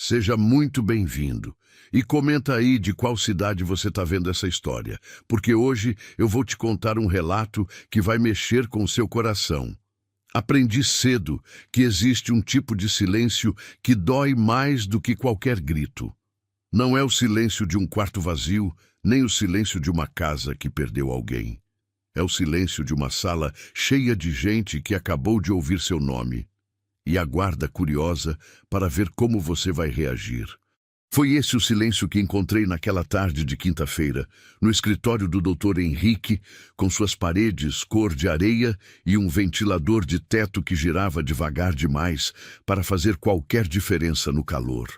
Seja muito bem-vindo. E comenta aí de qual cidade você está vendo essa história, porque hoje eu vou te contar um relato que vai mexer com o seu coração. Aprendi cedo que existe um tipo de silêncio que dói mais do que qualquer grito. Não é o silêncio de um quarto vazio, nem o silêncio de uma casa que perdeu alguém. É o silêncio de uma sala cheia de gente que acabou de ouvir seu nome e aguarda curiosa para ver como você vai reagir. Foi esse o silêncio que encontrei naquela tarde de quinta-feira, no escritório do Dr. Henrique, com suas paredes cor de areia e um ventilador de teto que girava devagar demais para fazer qualquer diferença no calor.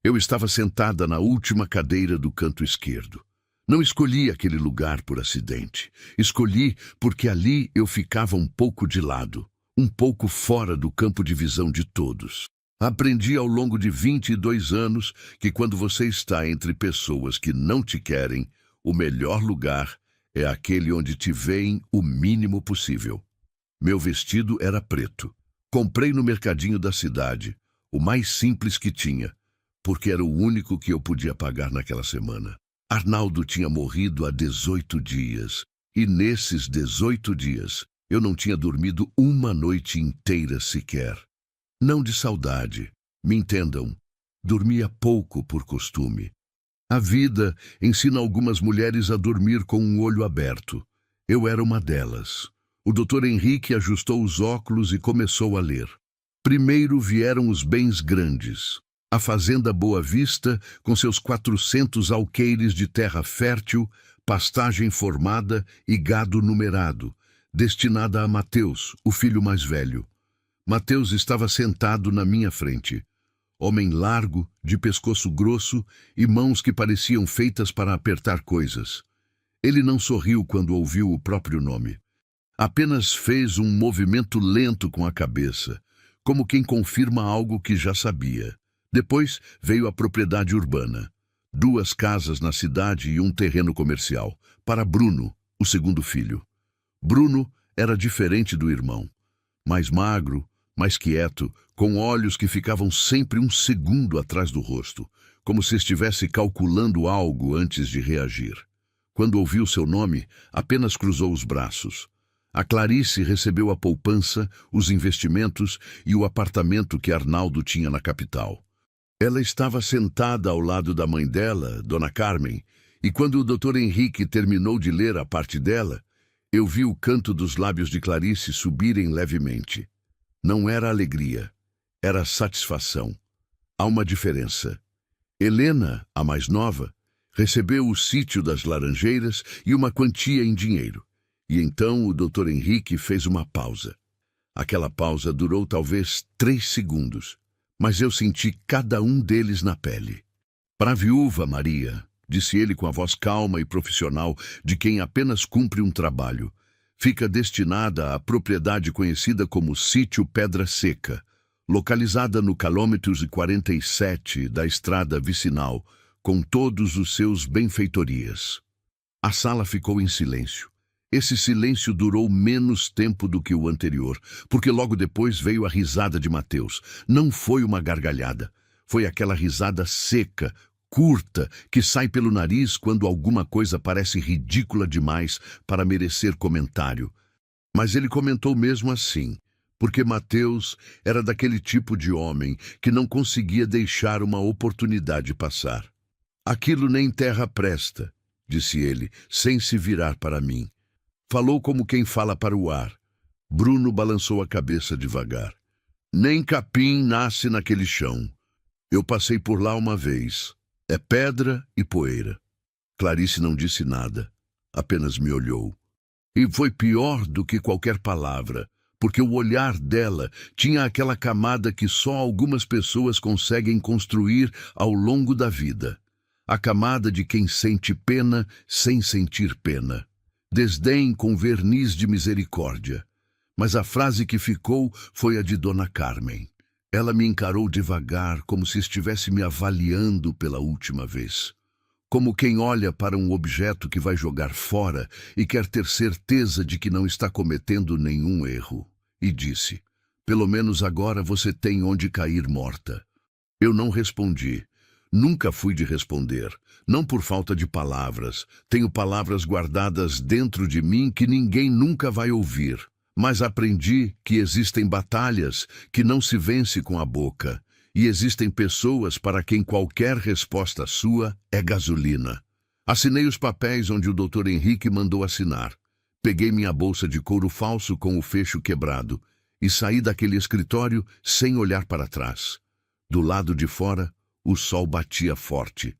Eu estava sentada na última cadeira do canto esquerdo. Não escolhi aquele lugar por acidente. Escolhi porque ali eu ficava um pouco de lado, um pouco fora do campo de visão de todos. Aprendi ao longo de 22 anos que quando você está entre pessoas que não te querem, o melhor lugar é aquele onde te veem o mínimo possível. Meu vestido era preto. Comprei no mercadinho da cidade, o mais simples que tinha, porque era o único que eu podia pagar naquela semana. Arnaldo tinha morrido há 18 dias, e nesses 18 dias eu não tinha dormido uma noite inteira sequer. Não de saudade, me entendam, dormia pouco por costume. A vida ensina algumas mulheres a dormir com um olho aberto. Eu era uma delas. O Dr. Henrique ajustou os óculos e começou a ler. Primeiro vieram os bens grandes. A Fazenda Boa Vista, com seus 400 alqueires de terra fértil, pastagem formada e gado numerado, destinada a Mateus, o filho mais velho. Mateus estava sentado na minha frente. Homem largo, de pescoço grosso e mãos que pareciam feitas para apertar coisas. Ele não sorriu quando ouviu o próprio nome. Apenas fez um movimento lento com a cabeça, como quem confirma algo que já sabia. Depois veio a propriedade urbana. 2 casas na cidade e um terreno comercial, para Bruno, o segundo filho. Bruno era diferente do irmão. Mais magro, mais quieto, com olhos que ficavam sempre um segundo atrás do rosto, como se estivesse calculando algo antes de reagir. Quando ouviu seu nome, apenas cruzou os braços. A Clarice recebeu a poupança, os investimentos e o apartamento que Arnaldo tinha na capital. Ela estava sentada ao lado da mãe dela, Dona Carmen, e quando o Dr. Henrique terminou de ler a parte dela, eu vi o canto dos lábios de Clarice subirem levemente. Não era alegria, era satisfação. Há uma diferença. Helena, a mais nova, recebeu o sítio das Laranjeiras e uma quantia em dinheiro. E então o Dr. Henrique fez uma pausa. Aquela pausa durou talvez 3 segundos, mas eu senti cada um deles na pele. Para a viúva Maria, disse ele com a voz calma e profissional de quem apenas cumpre um trabalho, fica destinada à propriedade conhecida como Sítio Pedra Seca, localizada no quilômetro 47 da estrada vicinal, com todos os seus benfeitorias. A sala ficou em silêncio. Esse silêncio durou menos tempo do que o anterior, porque logo depois veio a risada de Mateus. Não foi uma gargalhada, foi aquela risada seca, curta, que sai pelo nariz quando alguma coisa parece ridícula demais para merecer comentário. Mas ele comentou mesmo assim, porque Mateus era daquele tipo de homem que não conseguia deixar uma oportunidade passar. Aquilo nem terra presta, disse ele, sem se virar para mim. Falou como quem fala para o ar. Bruno balançou a cabeça devagar. Nem capim nasce naquele chão. Eu passei por lá uma vez. É pedra e poeira. Clarice não disse nada, apenas me olhou. E foi pior do que qualquer palavra, porque o olhar dela tinha aquela camada que só algumas pessoas conseguem construir ao longo da vida. A camada de quem sente pena sem sentir pena. Desdém com verniz de misericórdia. Mas a frase que ficou foi a de Dona Carmen. Ela me encarou devagar, como se estivesse me avaliando pela última vez. Como quem olha para um objeto que vai jogar fora e quer ter certeza de que não está cometendo nenhum erro. E disse, pelo menos agora você tem onde cair morta. Eu não respondi. Nunca fui de responder. Não por falta de palavras. Tenho palavras guardadas dentro de mim que ninguém nunca vai ouvir. Mas aprendi que existem batalhas que não se vence com a boca. E existem pessoas para quem qualquer resposta sua é gasolina. Assinei os papéis onde o Dr. Henrique mandou assinar. Peguei minha bolsa de couro falso com o fecho quebrado e saí daquele escritório sem olhar para trás. Do lado de fora, o sol batia forte.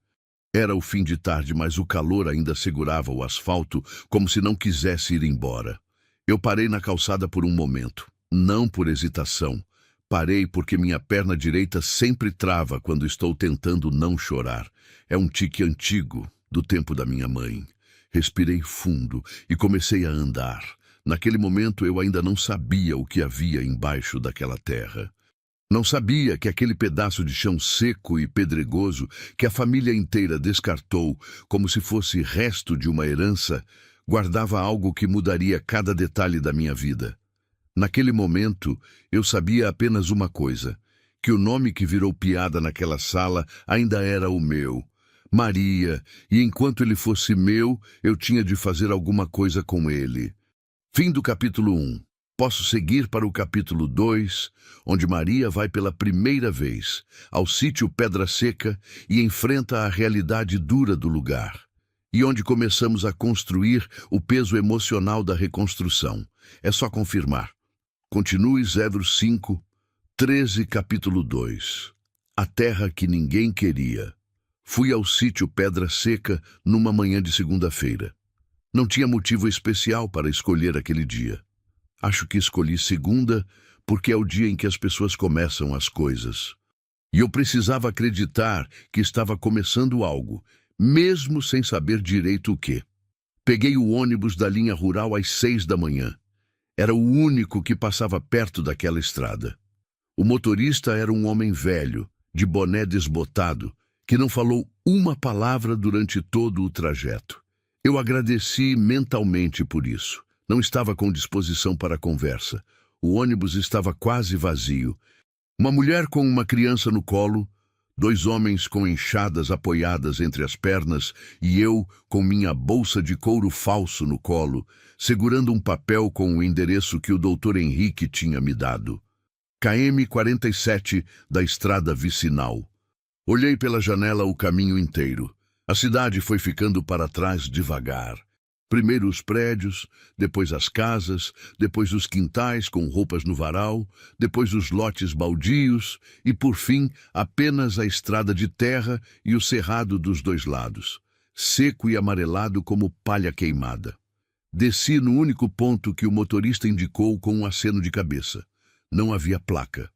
Era o fim de tarde, mas o calor ainda segurava o asfalto como se não quisesse ir embora. Eu parei na calçada por um momento, não por hesitação. Parei porque minha perna direita sempre trava quando estou tentando não chorar. É um tique antigo, do tempo da minha mãe. Respirei fundo e comecei a andar. Naquele momento eu ainda não sabia o que havia embaixo daquela terra. Não sabia que aquele pedaço de chão seco e pedregoso que a família inteira descartou como se fosse resto de uma herança, guardava algo que mudaria cada detalhe da minha vida. Naquele momento, eu sabia apenas uma coisa, que o nome que virou piada naquela sala ainda era o meu, Maria, e enquanto ele fosse meu, eu tinha de fazer alguma coisa com ele. Fim do capítulo 1. Posso seguir para o capítulo 2, onde Maria vai pela primeira vez ao sítio Pedra Seca e enfrenta a realidade dura do lugar. E onde começamos a construir o peso emocional da reconstrução. É só confirmar. Continue 05, 13, capítulo 2. A terra que ninguém queria. Fui ao sítio Pedra Seca numa manhã de segunda-feira. Não tinha motivo especial para escolher aquele dia. Acho que escolhi segunda porque é o dia em que as pessoas começam as coisas. E eu precisava acreditar que estava começando algo, mesmo sem saber direito o quê. Peguei o ônibus da linha rural às 6 da manhã. Era o único que passava perto daquela estrada. O motorista era um homem velho, de boné desbotado, que não falou uma palavra durante todo o trajeto. Eu agradeci mentalmente por isso. Não estava com disposição para a conversa. O ônibus estava quase vazio. Uma mulher com uma criança no colo, 2 homens com enxadas apoiadas entre as pernas e eu com minha bolsa de couro falso no colo, segurando um papel com o endereço que o Dr. Henrique tinha me dado. KM 47 da estrada vicinal. Olhei pela janela o caminho inteiro. A cidade foi ficando para trás devagar. Primeiro os prédios, depois as casas, depois os quintais com roupas no varal, depois os lotes baldios e, por fim, apenas a estrada de terra e o cerrado dos 2 lados, seco e amarelado como palha queimada. Desci no único ponto que o motorista indicou com um aceno de cabeça. Não havia placa.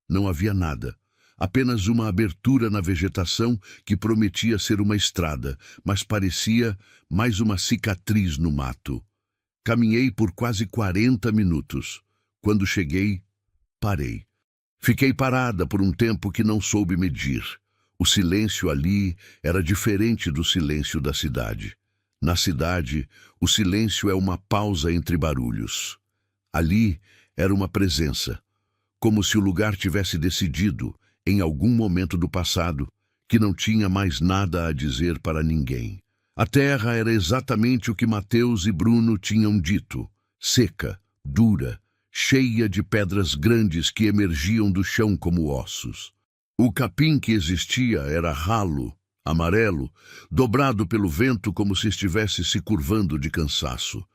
Não havia nada. Apenas uma abertura na vegetação que prometia ser uma estrada, mas parecia mais uma cicatriz no mato. Caminhei por quase 40 minutos. Quando cheguei, parei. Fiquei parada por um tempo que não soube medir. O silêncio ali era diferente do silêncio da cidade. Na cidade, o silêncio é uma pausa entre barulhos. Ali era uma presença, como se o lugar tivesse decidido, em algum momento do passado, que não tinha mais nada a dizer para ninguém. A terra era exatamente o que Mateus e Bruno tinham dito, seca, dura, cheia de pedras grandes que emergiam do chão como ossos. O capim que existia era ralo, amarelo, dobrado pelo vento como se estivesse se curvando de cansaço.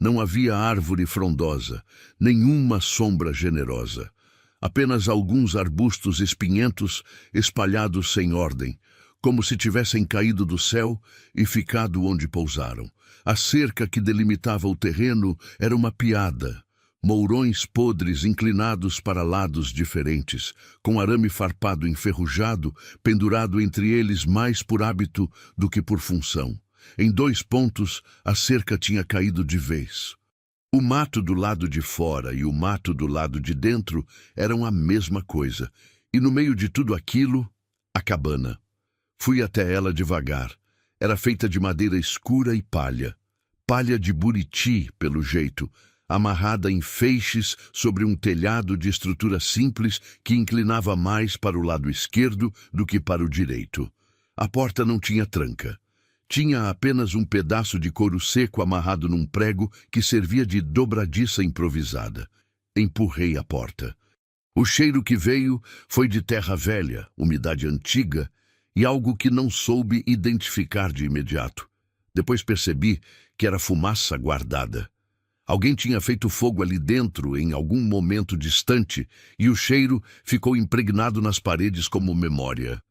Não havia árvore frondosa, nenhuma sombra generosa. Apenas alguns arbustos espinhentos espalhados sem ordem, como se tivessem caído do céu e ficado onde pousaram. A cerca que delimitava o terreno era uma piada, mourões podres inclinados para lados diferentes, com arame farpado enferrujado, pendurado entre eles mais por hábito do que por função. Em 2 pontos, a cerca tinha caído de vez. O mato do lado de fora e o mato do lado de dentro eram a mesma coisa, e no meio de tudo aquilo, a cabana. Fui até ela devagar. Era feita de madeira escura e palha. Palha de buriti, pelo jeito, amarrada em feixes sobre um telhado de estrutura simples que inclinava mais para o lado esquerdo do que para o direito. A porta não tinha tranca. Tinha apenas um pedaço de couro seco amarrado num prego que servia de dobradiça improvisada. Empurrei a porta. O cheiro que veio foi de terra velha, umidade antiga e algo que não soube identificar de imediato. Depois percebi que era fumaça guardada. Alguém tinha feito fogo ali dentro em algum momento distante e o cheiro ficou impregnado nas paredes como memória.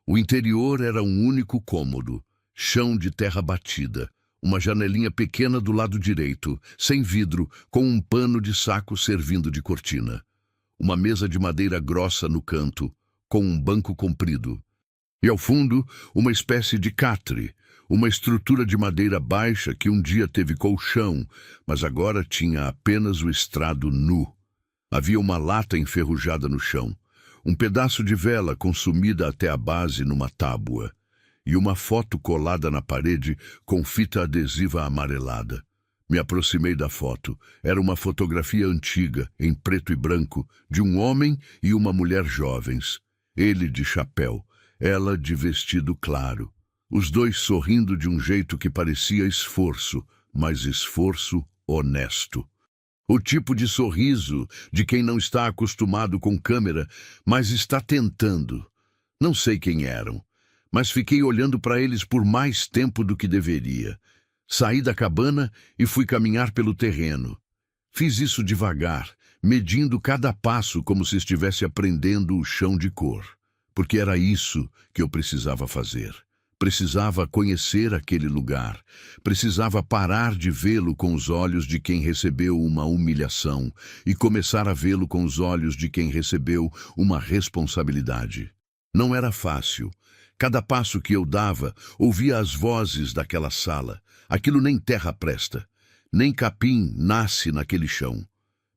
O interior era um único cômodo, chão de terra batida, uma janelinha pequena do lado direito, sem vidro, com um pano de saco servindo de cortina. Uma mesa de madeira grossa no canto, com um banco comprido. E ao fundo, uma espécie de catre, uma estrutura de madeira baixa que um dia teve colchão, mas agora tinha apenas o estrado nu. Havia uma lata enferrujada no chão, um pedaço de vela consumida até a base numa tábua, e uma foto colada na parede com fita adesiva amarelada. Me aproximei da foto. Era uma fotografia antiga, em preto e branco, de um homem e uma mulher jovens. Ele de chapéu, ela de vestido claro. Os dois sorrindo de um jeito que parecia esforço, mas esforço honesto. O tipo de sorriso de quem não está acostumado com câmera, mas está tentando. Não sei quem eram, mas fiquei olhando para eles por mais tempo do que deveria. Saí da cabana e fui caminhar pelo terreno. Fiz isso devagar, medindo cada passo como se estivesse aprendendo o chão de cor. Porque era isso que eu precisava fazer. Precisava conhecer aquele lugar. Precisava parar de vê-lo com os olhos de quem recebeu uma humilhação e começar a vê-lo com os olhos de quem recebeu uma responsabilidade. Não era fácil. Cada passo que eu dava, ouvia as vozes daquela sala. Aquilo nem terra presta. Nem capim nasce naquele chão.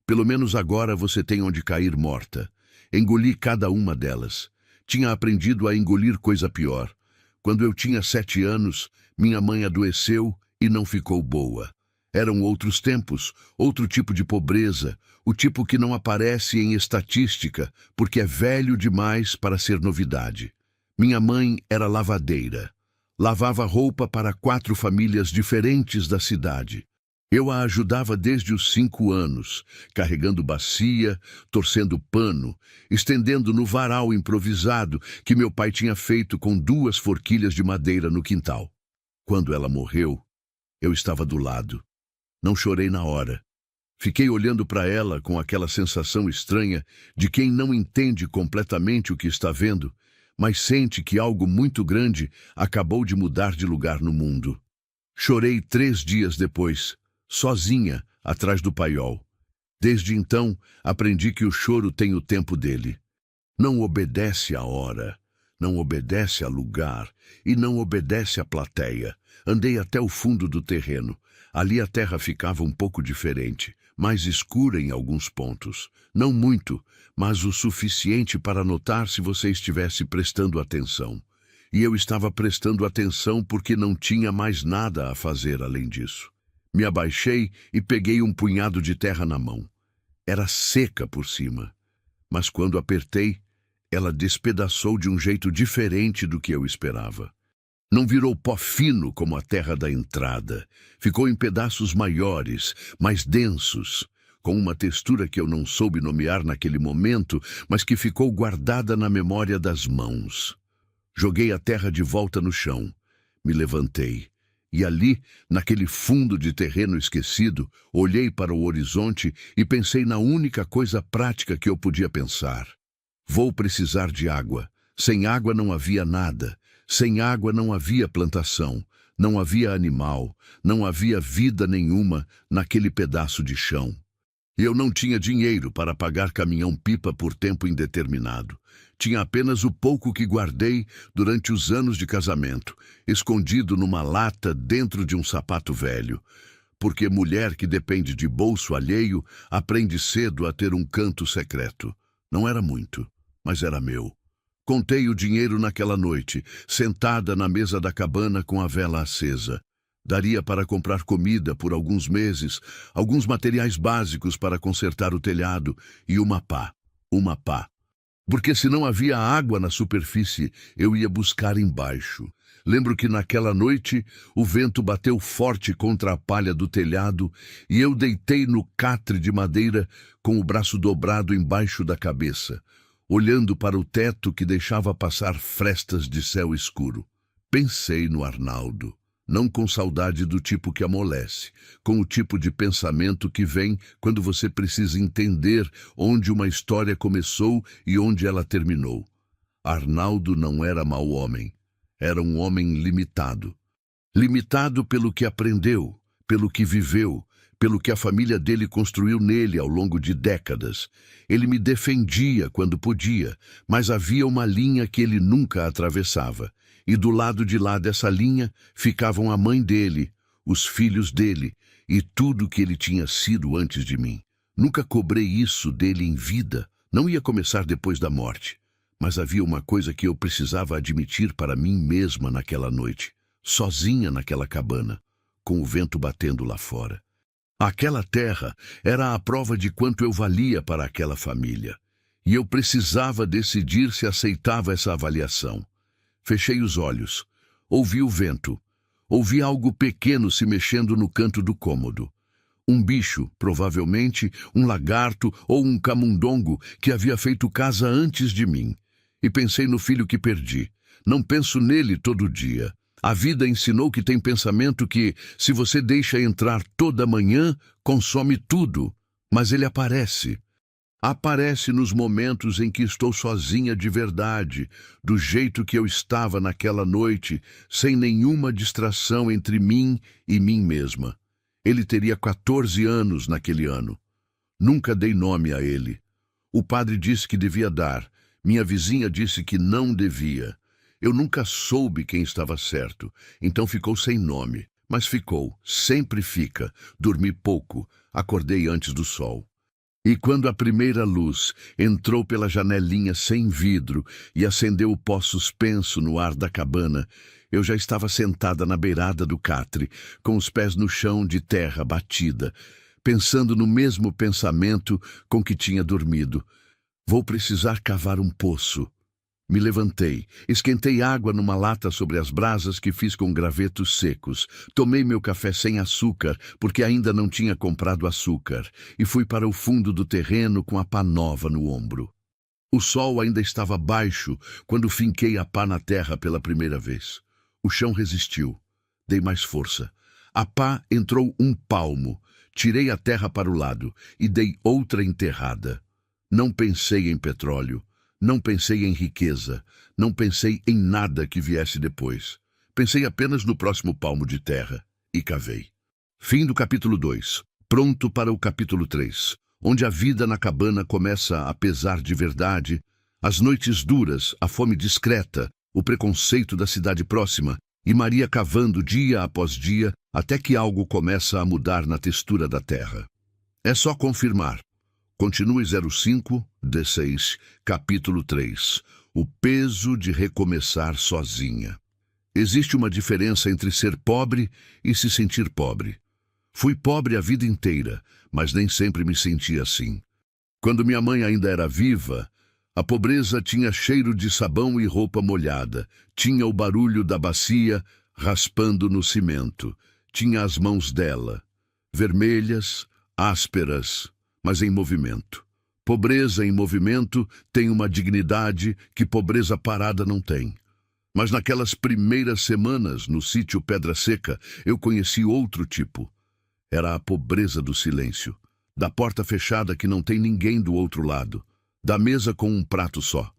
Pelo menos agora você tem onde cair morta. Engoli cada uma delas. Tinha aprendido a engolir coisa pior. Quando eu tinha 7 anos, minha mãe adoeceu e não ficou boa. Eram outros tempos, outro tipo de pobreza, o tipo que não aparece em estatística, porque é velho demais para ser novidade. Minha mãe era lavadeira. Lavava roupa para 4 famílias diferentes da cidade. Eu a ajudava desde os 5 anos, carregando bacia, torcendo pano, estendendo no varal improvisado que meu pai tinha feito com 2 forquilhas de madeira no quintal. Quando ela morreu, eu estava do lado. Não chorei na hora. Fiquei olhando para ela com aquela sensação estranha de quem não entende completamente o que está vendo, mas sente que algo muito grande acabou de mudar de lugar no mundo. Chorei 3 dias depois, sozinha, atrás do paiol. Desde então, aprendi que o choro tem o tempo dele. Não obedece à hora, não obedece a lugar e não obedece à plateia. Andei até o fundo do terreno. Ali a terra ficava um pouco diferente, mais escura em alguns pontos. Não muito, mas o suficiente para notar se você estivesse prestando atenção. E eu estava prestando atenção porque não tinha mais nada a fazer além disso. Me abaixei e peguei um punhado de terra na mão. Era seca por cima, mas quando apertei, ela despedaçou de um jeito diferente do que eu esperava. Não virou pó fino como a terra da entrada. Ficou em pedaços maiores, mais densos, com uma textura que eu não soube nomear naquele momento, mas que ficou guardada na memória das mãos. Joguei a terra de volta no chão. Me levantei. E ali, naquele fundo de terreno esquecido, olhei para o horizonte e pensei na única coisa prática que eu podia pensar. Vou precisar de água. Sem água não havia nada. Sem água não havia plantação. Não havia animal. Não havia vida nenhuma naquele pedaço de chão. Eu não tinha dinheiro para pagar caminhão-pipa por tempo indeterminado. Tinha apenas o pouco que guardei durante os anos de casamento, escondido numa lata dentro de um sapato velho. Porque mulher que depende de bolso alheio aprende cedo a ter um canto secreto. Não era muito, mas era meu. Contei o dinheiro naquela noite, sentada na mesa da cabana com a vela acesa. Daria para comprar comida por alguns meses, alguns materiais básicos para consertar o telhado e uma pá. Uma pá. Porque se não havia água na superfície, eu ia buscar embaixo. Lembro que naquela noite o vento bateu forte contra a palha do telhado e eu deitei no catre de madeira com o braço dobrado embaixo da cabeça, olhando para o teto que deixava passar frestas de céu escuro. Pensei no Arnaldo, não com saudade do tipo que amolece, com o tipo de pensamento que vem quando você precisa entender onde uma história começou e onde ela terminou. Arnaldo não era mau homem. Era um homem limitado. Limitado pelo que aprendeu, pelo que viveu, pelo que a família dele construiu nele ao longo de décadas. Ele me defendia quando podia, mas havia uma linha que ele nunca atravessava. E do lado de lá dessa linha ficavam a mãe dele, os filhos dele e tudo que ele tinha sido antes de mim. Nunca cobrei isso dele em vida, não ia começar depois da morte. Mas havia uma coisa que eu precisava admitir para mim mesma naquela noite, sozinha naquela cabana, com o vento batendo lá fora. Aquela terra era a prova de quanto eu valia para aquela família, e eu precisava decidir se aceitava essa avaliação. Fechei os olhos, ouvi o vento, ouvi algo pequeno se mexendo no canto do cômodo. Um bicho, provavelmente um lagarto ou um camundongo que havia feito casa antes de mim. E pensei no filho que perdi. Não penso nele todo dia. A vida ensinou que tem pensamento que, se você deixa entrar toda manhã, consome tudo. Mas ele aparece. Aparece nos momentos em que estou sozinha de verdade, do jeito que eu estava naquela noite, sem nenhuma distração entre mim e mim mesma. Ele teria 14 anos naquele ano. Nunca dei nome a ele. O padre disse que devia dar. Minha vizinha disse que não devia. Eu nunca soube quem estava certo, então ficou sem nome. Mas ficou, sempre fica. Dormi pouco, acordei antes do sol. E quando a primeira luz entrou pela janelinha sem vidro e acendeu o pó suspenso no ar da cabana, eu já estava sentada na beirada do catre, com os pés no chão de terra batida, pensando no mesmo pensamento com que tinha dormido. Vou precisar cavar um poço. Me levantei, esquentei água numa lata sobre as brasas que fiz com gravetos secos. Tomei meu café sem açúcar, porque ainda não tinha comprado açúcar, e fui para o fundo do terreno com a pá nova no ombro. O sol ainda estava baixo quando finquei a pá na terra pela primeira vez. O chão resistiu. Dei mais força. A pá entrou um palmo. Tirei a terra para o lado e dei outra enterrada. Não pensei em petróleo. Não pensei em riqueza, não pensei em nada que viesse depois. Pensei apenas no próximo palmo de terra e cavei. Fim do capítulo 2. Pronto para o capítulo 3, onde a vida na cabana começa a pesar de verdade, as noites duras, a fome discreta, o preconceito da cidade próxima e Maria cavando dia após dia até que algo começa a mudar na textura da terra. É só confirmar. Continue 05, D6, capítulo 3. O peso de recomeçar sozinha. Existe uma diferença entre ser pobre e se sentir pobre. Fui pobre a vida inteira, mas nem sempre me senti assim. Quando minha mãe ainda era viva, a pobreza tinha cheiro de sabão e roupa molhada, tinha o barulho da bacia raspando no cimento, tinha as mãos dela, vermelhas, ásperas, mas em movimento. Pobreza em movimento tem uma dignidade que pobreza parada não tem. Mas naquelas primeiras semanas, no sítio Pedra Seca, eu conheci outro tipo. Era a pobreza do silêncio, da porta fechada que não tem ninguém do outro lado, da mesa com um prato só,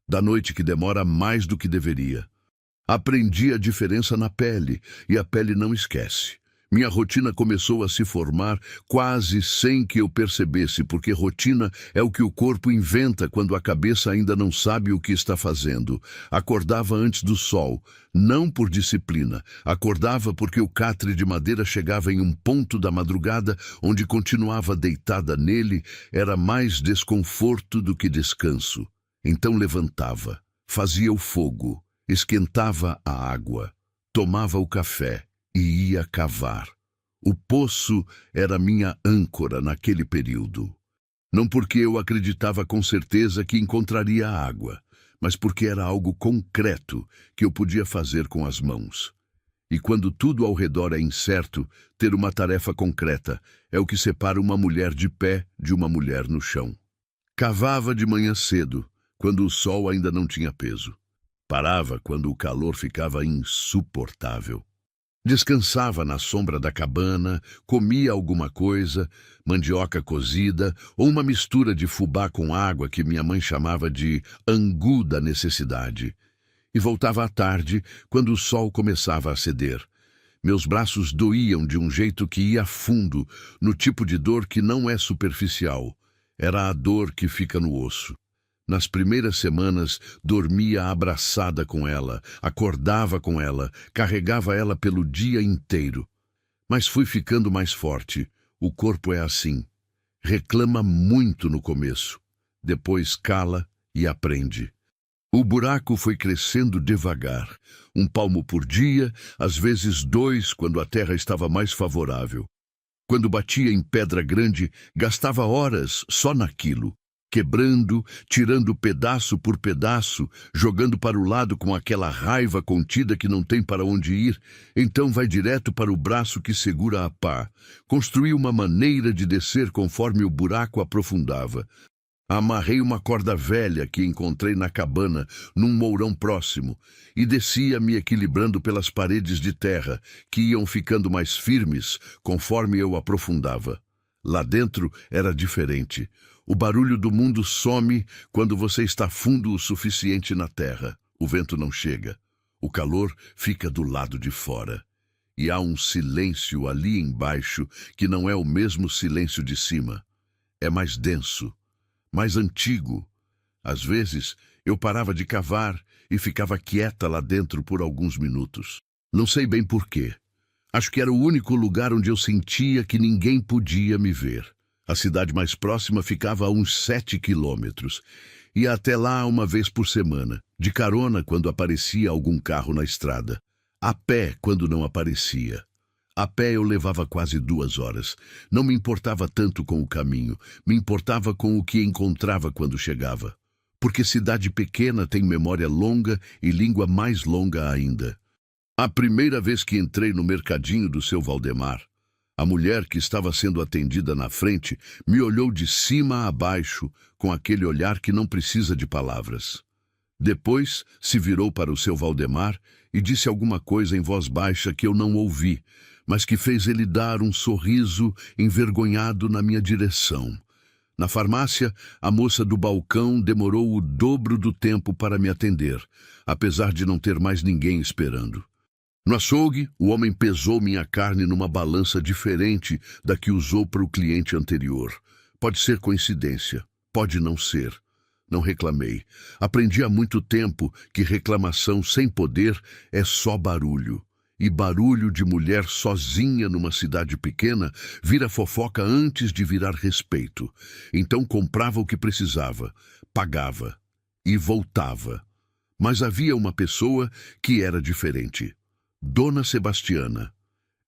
da noite que demora mais do que deveria. Aprendi a diferença na pele, e a pele não esquece. Minha rotina começou a se formar quase sem que eu percebesse, porque rotina é o que o corpo inventa quando a cabeça ainda não sabe o que está fazendo. Acordava antes do sol, não por disciplina. Acordava porque o catre de madeira chegava em um ponto da madrugada onde continuava deitada nele, era mais desconforto do que descanso. Então levantava, fazia o fogo, esquentava a água, tomava o café e ia cavar. O poço era minha âncora naquele período. Não porque eu acreditava com certeza que encontraria água, mas porque era algo concreto que eu podia fazer com as mãos. E quando tudo ao redor é incerto, ter uma tarefa concreta é o que separa uma mulher de pé de uma mulher no chão. Cavava de manhã cedo, quando o sol ainda não tinha peso. Parava quando o calor ficava insuportável. Descansava na sombra da cabana, comia alguma coisa, mandioca cozida ou uma mistura de fubá com água que minha mãe chamava de angu da necessidade. E voltava à tarde, quando o sol começava a ceder. Meus braços doíam de um jeito que ia fundo, no tipo de dor que não é superficial. Era a dor que fica no osso. Nas primeiras semanas, dormia abraçada com ela, acordava com ela, carregava ela pelo dia inteiro. Mas fui ficando mais forte. O corpo é assim. Reclama muito no começo. Depois cala e aprende. O buraco foi crescendo devagar, 1 palmo por dia, às vezes 2 quando a terra estava mais favorável. Quando batia em pedra grande, gastava horas só naquilo, quebrando, tirando pedaço por pedaço, jogando para o lado com aquela raiva contida que não tem para onde ir, então vai direto para o braço que segura a pá. Construí uma maneira de descer conforme o buraco aprofundava. Amarrei uma corda velha que encontrei na cabana, num mourão próximo, e descia me equilibrando pelas paredes de terra, que iam ficando mais firmes conforme eu aprofundava. Lá dentro era diferente. O barulho do mundo some quando você está fundo o suficiente na terra. O vento não chega. O calor fica do lado de fora. E há um silêncio ali embaixo que não é o mesmo silêncio de cima. É mais denso. Mais antigo. Às vezes, eu parava de cavar e ficava quieta lá dentro por alguns minutos. Não sei bem por quê. Acho que era o único lugar onde eu sentia que ninguém podia me ver. A cidade mais próxima ficava a uns 7 quilômetros. Ia até lá uma vez por semana, de carona quando aparecia algum carro na estrada. A pé quando não aparecia. A pé eu levava quase 2 horas. Não me importava tanto com o caminho, me importava com o que encontrava quando chegava. Porque cidade pequena tem memória longa e língua mais longa ainda. A primeira vez que entrei no mercadinho do seu Valdemar, a mulher que estava sendo atendida na frente me olhou de cima a baixo com aquele olhar que não precisa de palavras. Depois se virou para o seu Valdemar e disse alguma coisa em voz baixa que eu não ouvi, mas que fez ele dar um sorriso envergonhado na minha direção. Na farmácia, a moça do balcão demorou o dobro do tempo para me atender, apesar de não ter mais ninguém esperando. No açougue, o homem pesou minha carne numa balança diferente da que usou para o cliente anterior. Pode ser coincidência, pode não ser. Não reclamei. Aprendi há muito tempo que reclamação sem poder é só barulho. E barulho de mulher sozinha numa cidade pequena vira fofoca antes de virar respeito. Então comprava o que precisava, pagava e voltava. Mas havia uma pessoa que era diferente. Dona Sebastiana.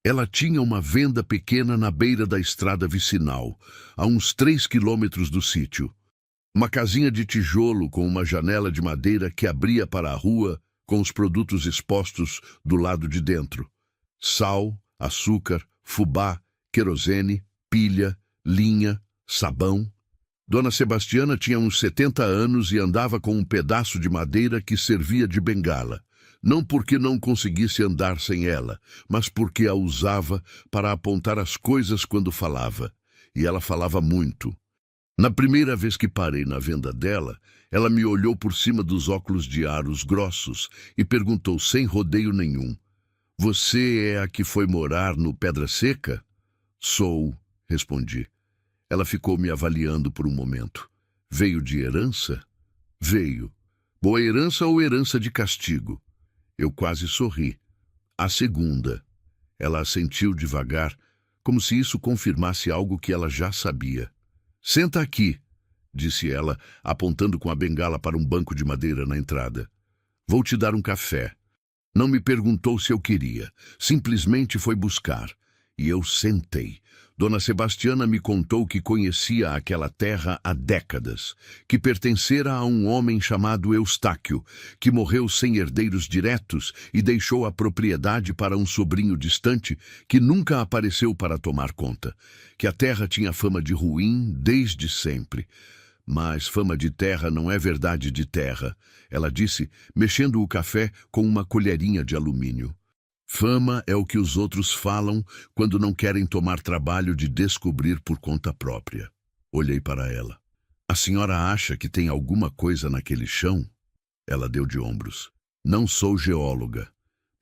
Ela tinha uma venda pequena na beira da estrada vicinal, a uns 3 quilômetros do sítio. Uma casinha de tijolo com uma janela de madeira que abria para a rua, com os produtos expostos do lado de dentro. Sal, açúcar, fubá, querosene, pilha, linha, sabão. Dona Sebastiana tinha uns 70 anos e andava com um pedaço de madeira que servia de bengala. Não porque não conseguisse andar sem ela, mas porque a usava para apontar as coisas quando falava. E ela falava muito. Na primeira vez que parei na venda dela, ela me olhou por cima dos óculos de aros grossos e perguntou sem rodeio nenhum: "Você é a que foi morar no Pedra Seca?" "Sou", respondi. Ela ficou me avaliando por um momento. "Veio de herança?" "Veio. Boa herança ou herança de castigo?" Eu quase sorri. "A segunda." Ela assentiu devagar, como se isso confirmasse algo que ela já sabia. "Senta aqui", disse ela, apontando com a bengala para um banco de madeira na entrada. "Vou te dar um café." Não me perguntou se eu queria, simplesmente foi buscar. E eu sentei. Dona Sebastiana me contou que conhecia aquela terra há décadas, que pertencera a um homem chamado Eustáquio, que morreu sem herdeiros diretos e deixou a propriedade para um sobrinho distante que nunca apareceu para tomar conta, que a terra tinha fama de ruim desde sempre. Mas fama de terra não é verdade de terra, ela disse, mexendo o café com uma colherinha de alumínio. Fama é o que os outros falam quando não querem tomar trabalho de descobrir por conta própria. Olhei para ela. A senhora acha que tem alguma coisa naquele chão? Ela deu de ombros. Não sou geóloga,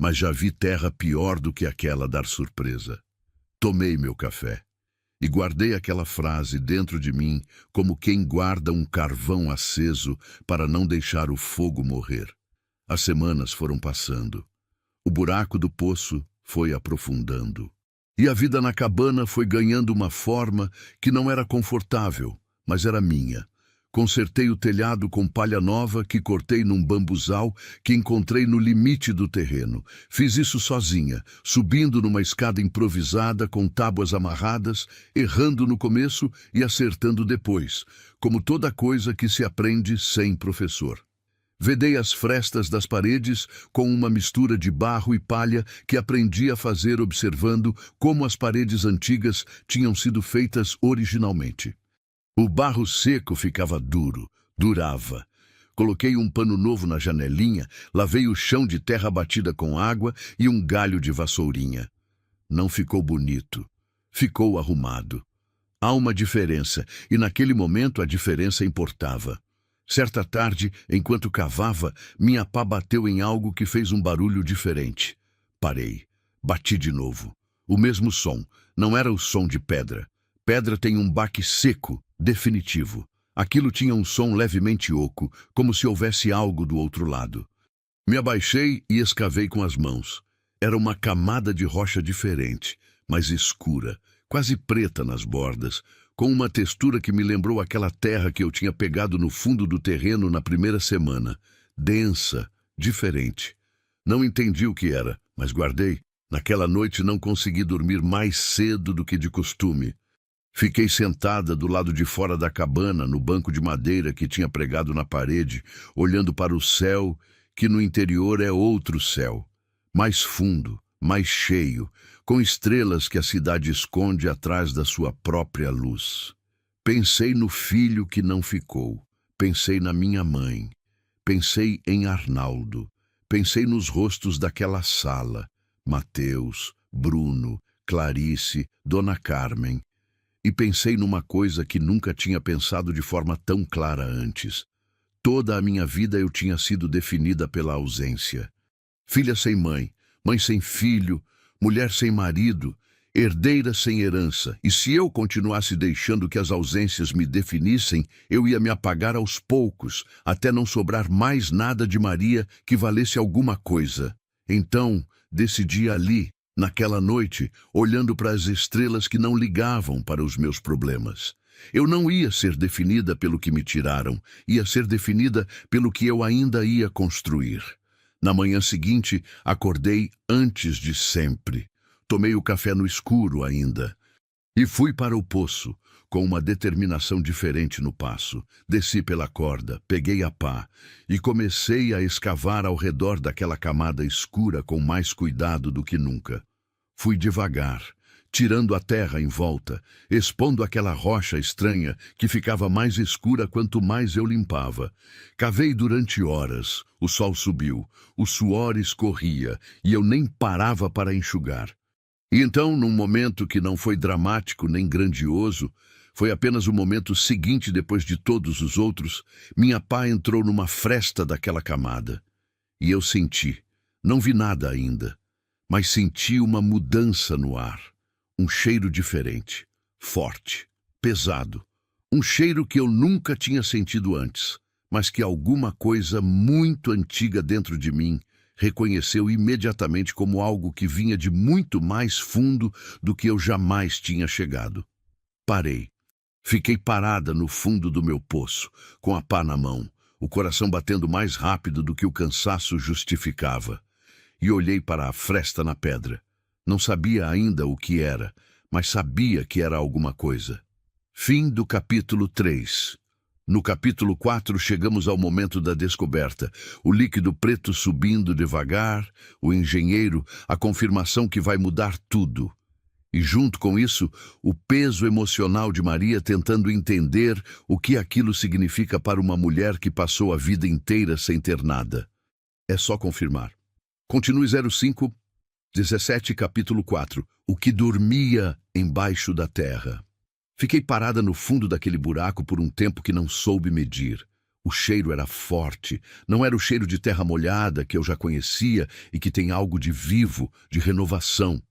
mas já vi terra pior do que aquela dar surpresa. Tomei meu café e guardei aquela frase dentro de mim como quem guarda um carvão aceso para não deixar o fogo morrer. As semanas foram passando. O buraco do poço foi aprofundando. E a vida na cabana foi ganhando uma forma que não era confortável, mas era minha. Consertei o telhado com palha nova que cortei num bambuzal que encontrei no limite do terreno. Fiz isso sozinha, subindo numa escada improvisada com tábuas amarradas, errando no começo e acertando depois, como toda coisa que se aprende sem professor. Vedei as frestas das paredes com uma mistura de barro e palha que aprendi a fazer observando como as paredes antigas tinham sido feitas originalmente. O barro seco ficava duro, durava. Coloquei um pano novo na janelinha, lavei o chão de terra batida com água e um galho de vassourinha. Não ficou bonito, ficou arrumado. Há uma diferença, e naquele momento a diferença importava. Certa tarde, enquanto cavava, minha pá bateu em algo que fez um barulho diferente. Parei. Bati de novo. O mesmo som. Não era o som de pedra. Pedra tem um baque seco, definitivo. Aquilo tinha um som levemente oco, como se houvesse algo do outro lado. Me abaixei e escavei com as mãos. Era uma camada de rocha diferente, mas escura, quase preta nas bordas, com uma textura que me lembrou aquela terra que eu tinha pegado no fundo do terreno na primeira semana. Densa, diferente. Não entendi o que era, mas guardei. Naquela noite não consegui dormir mais cedo do que de costume. Fiquei sentada do lado de fora da cabana, no banco de madeira que tinha pregado na parede, olhando para o céu, que no interior é outro céu. Mais fundo, mais cheio, com estrelas que a cidade esconde atrás da sua própria luz. Pensei no filho que não ficou, pensei na minha mãe, pensei em Arnaldo, pensei nos rostos daquela sala, Mateus, Bruno, Clarice, Dona Carmen, e pensei numa coisa que nunca tinha pensado de forma tão clara antes. Toda a minha vida eu tinha sido definida pela ausência. Filha sem mãe, mãe sem filho, mulher sem marido, herdeira sem herança. E se eu continuasse deixando que as ausências me definissem, eu ia me apagar aos poucos, até não sobrar mais nada de Maria que valesse alguma coisa. Então, decidi ali, naquela noite, olhando para as estrelas que não ligavam para os meus problemas. Eu não ia ser definida pelo que me tiraram, ia ser definida pelo que eu ainda ia construir. Na manhã seguinte, acordei antes de sempre. Tomei o café no escuro ainda. E fui para o poço, com uma determinação diferente no passo. Desci pela corda, peguei a pá e comecei a escavar ao redor daquela camada escura com mais cuidado do que nunca. Fui devagar, tirando a terra em volta, expondo aquela rocha estranha que ficava mais escura quanto mais eu limpava. Cavei durante horas, o sol subiu, o suor escorria e eu nem parava para enxugar. E então, num momento que não foi dramático nem grandioso, foi apenas o momento seguinte depois de todos os outros, minha pá entrou numa fresta daquela camada. E eu senti, não vi nada ainda, mas senti uma mudança no ar. Um cheiro diferente, forte, pesado. Um cheiro que eu nunca tinha sentido antes, mas que alguma coisa muito antiga dentro de mim reconheceu imediatamente como algo que vinha de muito mais fundo do que eu jamais tinha chegado. Parei. Fiquei parada no fundo do meu poço, com a pá na mão, o coração batendo mais rápido do que o cansaço justificava. e olhei para a fresta na pedra. Não sabia ainda o que era, mas sabia que era alguma coisa. Fim do capítulo 3. No capítulo 4 chegamos ao momento da descoberta. O líquido preto subindo devagar, o engenheiro, a confirmação que vai mudar tudo. E junto com isso, o peso emocional de Maria tentando entender o que aquilo significa para uma mulher que passou a vida inteira sem ter nada. É só confirmar. Continue 05, 17, capítulo 4. O que dormia embaixo da terra. Fiquei parada no fundo daquele buraco por um tempo que não soube medir. O cheiro era forte. Não era o cheiro de terra molhada que eu já conhecia e que tem algo de vivo, de renovação.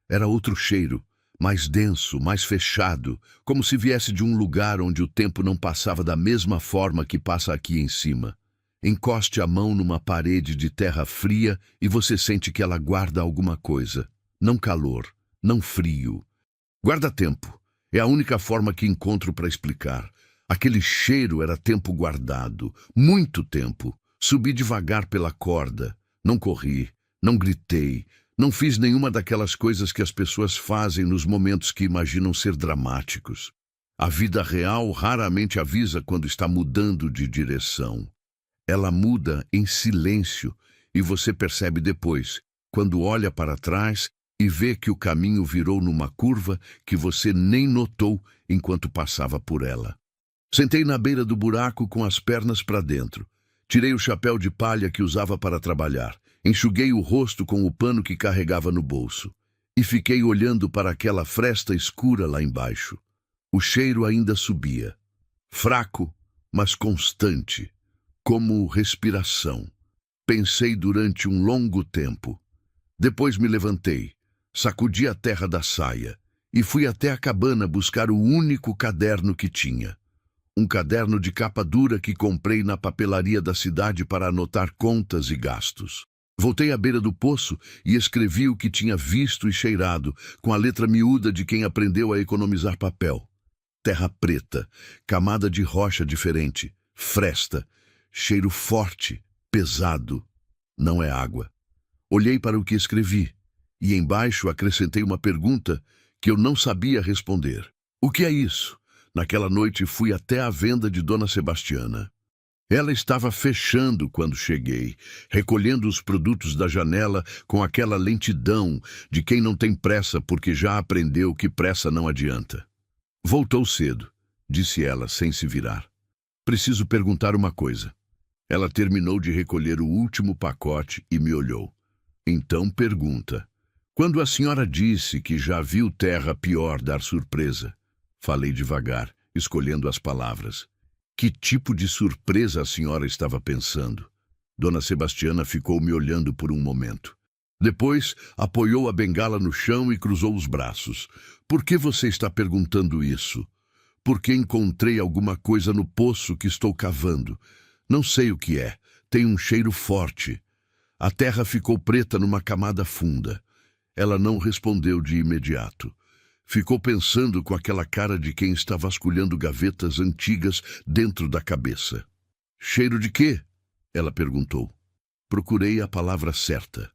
Era outro cheiro, mais denso, mais fechado, como se viesse de um lugar onde o tempo não passava da mesma forma que passa aqui em cima. Encoste a mão numa parede de terra fria e você sente que ela guarda alguma coisa. Não calor, não frio. Guarda tempo. É a única forma que encontro para explicar. Aquele cheiro era tempo guardado, muito tempo. Subi devagar pela corda. Não corri, não gritei, não fiz nenhuma daquelas coisas que as pessoas fazem nos momentos que imaginam ser dramáticos. A vida real raramente avisa quando está mudando de direção. Ela muda em silêncio e você percebe depois, quando olha para trás e vê que o caminho virou numa curva que você nem notou enquanto passava por ela. Sentei na beira do buraco com as pernas para dentro. Tirei o chapéu de palha que usava para trabalhar. Enxuguei o rosto com o pano que carregava no bolso. E fiquei olhando para aquela fresta escura lá embaixo. O cheiro ainda subia. Fraco, mas constante. Como respiração. Pensei durante um longo tempo. Depois me levantei. Sacudi a terra da saia e fui até a cabana buscar o único caderno que tinha. Um caderno de capa dura que comprei na papelaria da cidade para anotar contas e gastos. Voltei à beira do poço e escrevi o que tinha visto e cheirado, com a letra miúda de quem aprendeu a economizar papel. Terra preta, camada de rocha diferente, fresta, cheiro forte, pesado. Não é água. Olhei para o que escrevi. E embaixo acrescentei uma pergunta que eu não sabia responder. O que é isso? Naquela noite fui até a venda de Dona Sebastiana. Ela estava fechando quando cheguei, recolhendo os produtos da janela com aquela lentidão de quem não tem pressa porque já aprendeu que pressa não adianta. Voltou cedo, disse ela sem se virar. Preciso perguntar uma coisa. Ela terminou de recolher o último pacote e me olhou. Então pergunta. Quando a senhora disse que já viu terra pior dar surpresa, falei devagar, escolhendo as palavras. Que tipo de surpresa a senhora estava pensando? Dona Sebastiana ficou me olhando por um momento. Depois, apoiou a bengala no chão e cruzou os braços. Por que você está perguntando isso? Porque encontrei alguma coisa no poço que estou cavando. Não sei o que é. Tem um cheiro forte. A terra ficou preta numa camada funda. Ela não respondeu de imediato. Ficou pensando com aquela cara de quem está vasculhando gavetas antigas dentro da cabeça. Cheiro de quê? Ela perguntou. Procurei a palavra certa.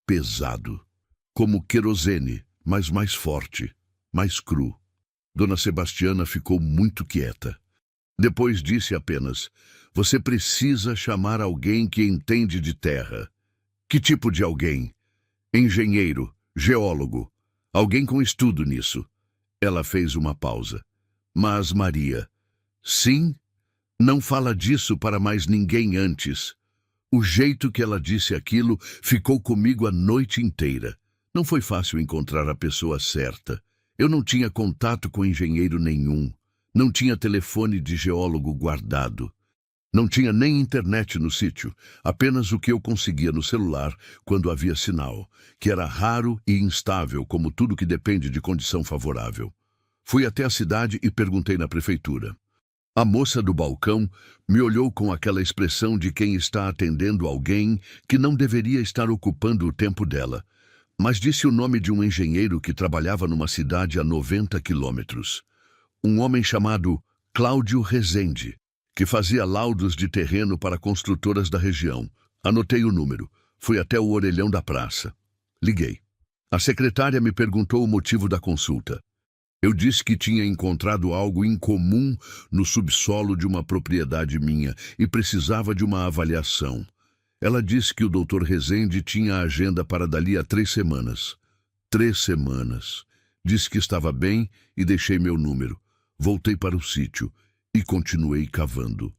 Pesado. Como querosene, mas mais forte, mais cru. Dona Sebastiana ficou muito quieta. Depois disse apenas, você precisa chamar alguém que entende de terra. Que tipo de alguém? Engenheiro. Geólogo. Alguém com estudo nisso. Ela fez uma pausa. Mas Maria... Sim? Não fala disso para mais ninguém antes. O jeito que ela disse aquilo ficou comigo a noite inteira. Não foi fácil encontrar a pessoa certa. Eu não tinha contato com engenheiro nenhum. Não tinha telefone de geólogo guardado. Não tinha nem internet no sítio, apenas o que eu conseguia no celular quando havia sinal, que era raro e instável como tudo que depende de condição favorável. Fui até a cidade e perguntei na prefeitura. A moça do balcão me olhou com aquela expressão de quem está atendendo alguém que não deveria estar ocupando o tempo dela, mas disse o nome de um engenheiro que trabalhava numa cidade a 90 quilômetros. Um homem chamado Cláudio Rezende, que fazia laudos de terreno para construtoras da região. Anotei o número. Fui até o orelhão da praça. Liguei. A secretária me perguntou o motivo da consulta. Eu disse que tinha encontrado algo incomum no subsolo de uma propriedade minha e precisava de uma avaliação. Ela disse que o Dr. Rezende tinha a agenda para dali a 3 semanas. 3 semanas. Disse que estava bem e deixei meu número. Voltei para o sítio e continuei cavando.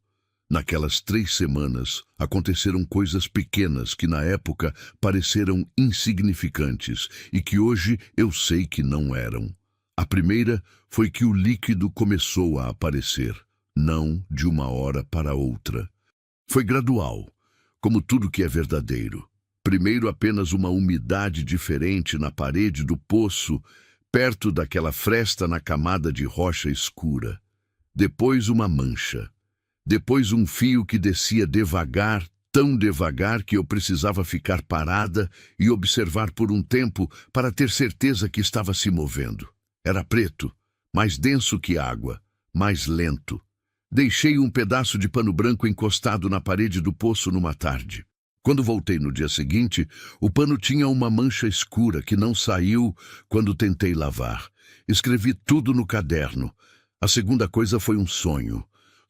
Naquelas 3 semanas, aconteceram coisas pequenas que na época pareceram insignificantes e que hoje eu sei que não eram. A primeira foi que o líquido começou a aparecer, não de uma hora para outra. Foi gradual, como tudo que é verdadeiro. Primeiro apenas uma umidade diferente na parede do poço, perto daquela fresta na camada de rocha escura. Depois uma mancha. Depois um fio que descia devagar, tão devagar que eu precisava ficar parada e observar por um tempo para ter certeza que estava se movendo. Era preto, mais denso que água, mais lento. Deixei um pedaço de pano branco encostado na parede do poço numa tarde. Quando voltei no dia seguinte, o pano tinha uma mancha escura que não saiu quando tentei lavar. Escrevi tudo no caderno. A segunda coisa foi um sonho.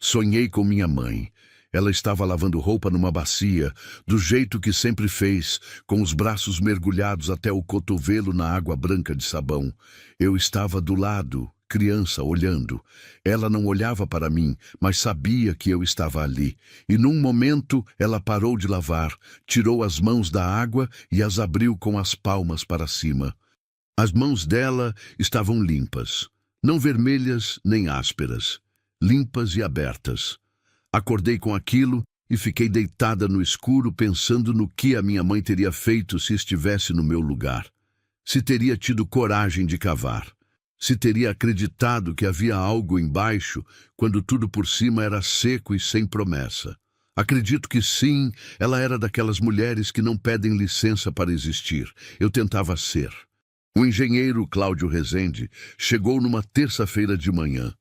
Sonhei com minha mãe. Ela estava lavando roupa numa bacia, do jeito que sempre fez, com os braços mergulhados até o cotovelo na água branca de sabão. Eu estava do lado, criança, olhando. Ela não olhava para mim, mas sabia que eu estava ali. E num momento ela parou de lavar, tirou as mãos da água e as abriu com as palmas para cima. As mãos dela estavam limpas, não vermelhas nem ásperas. Limpas e abertas. Acordei com aquilo e fiquei deitada no escuro pensando no que a minha mãe teria feito se estivesse no meu lugar. Se teria tido coragem de cavar. Se teria acreditado que havia algo embaixo quando tudo por cima era seco e sem promessa. Acredito que sim, ela era daquelas mulheres que não pedem licença para existir. Eu tentava ser. O engenheiro Cláudio Rezende chegou numa terça-feira de manhã,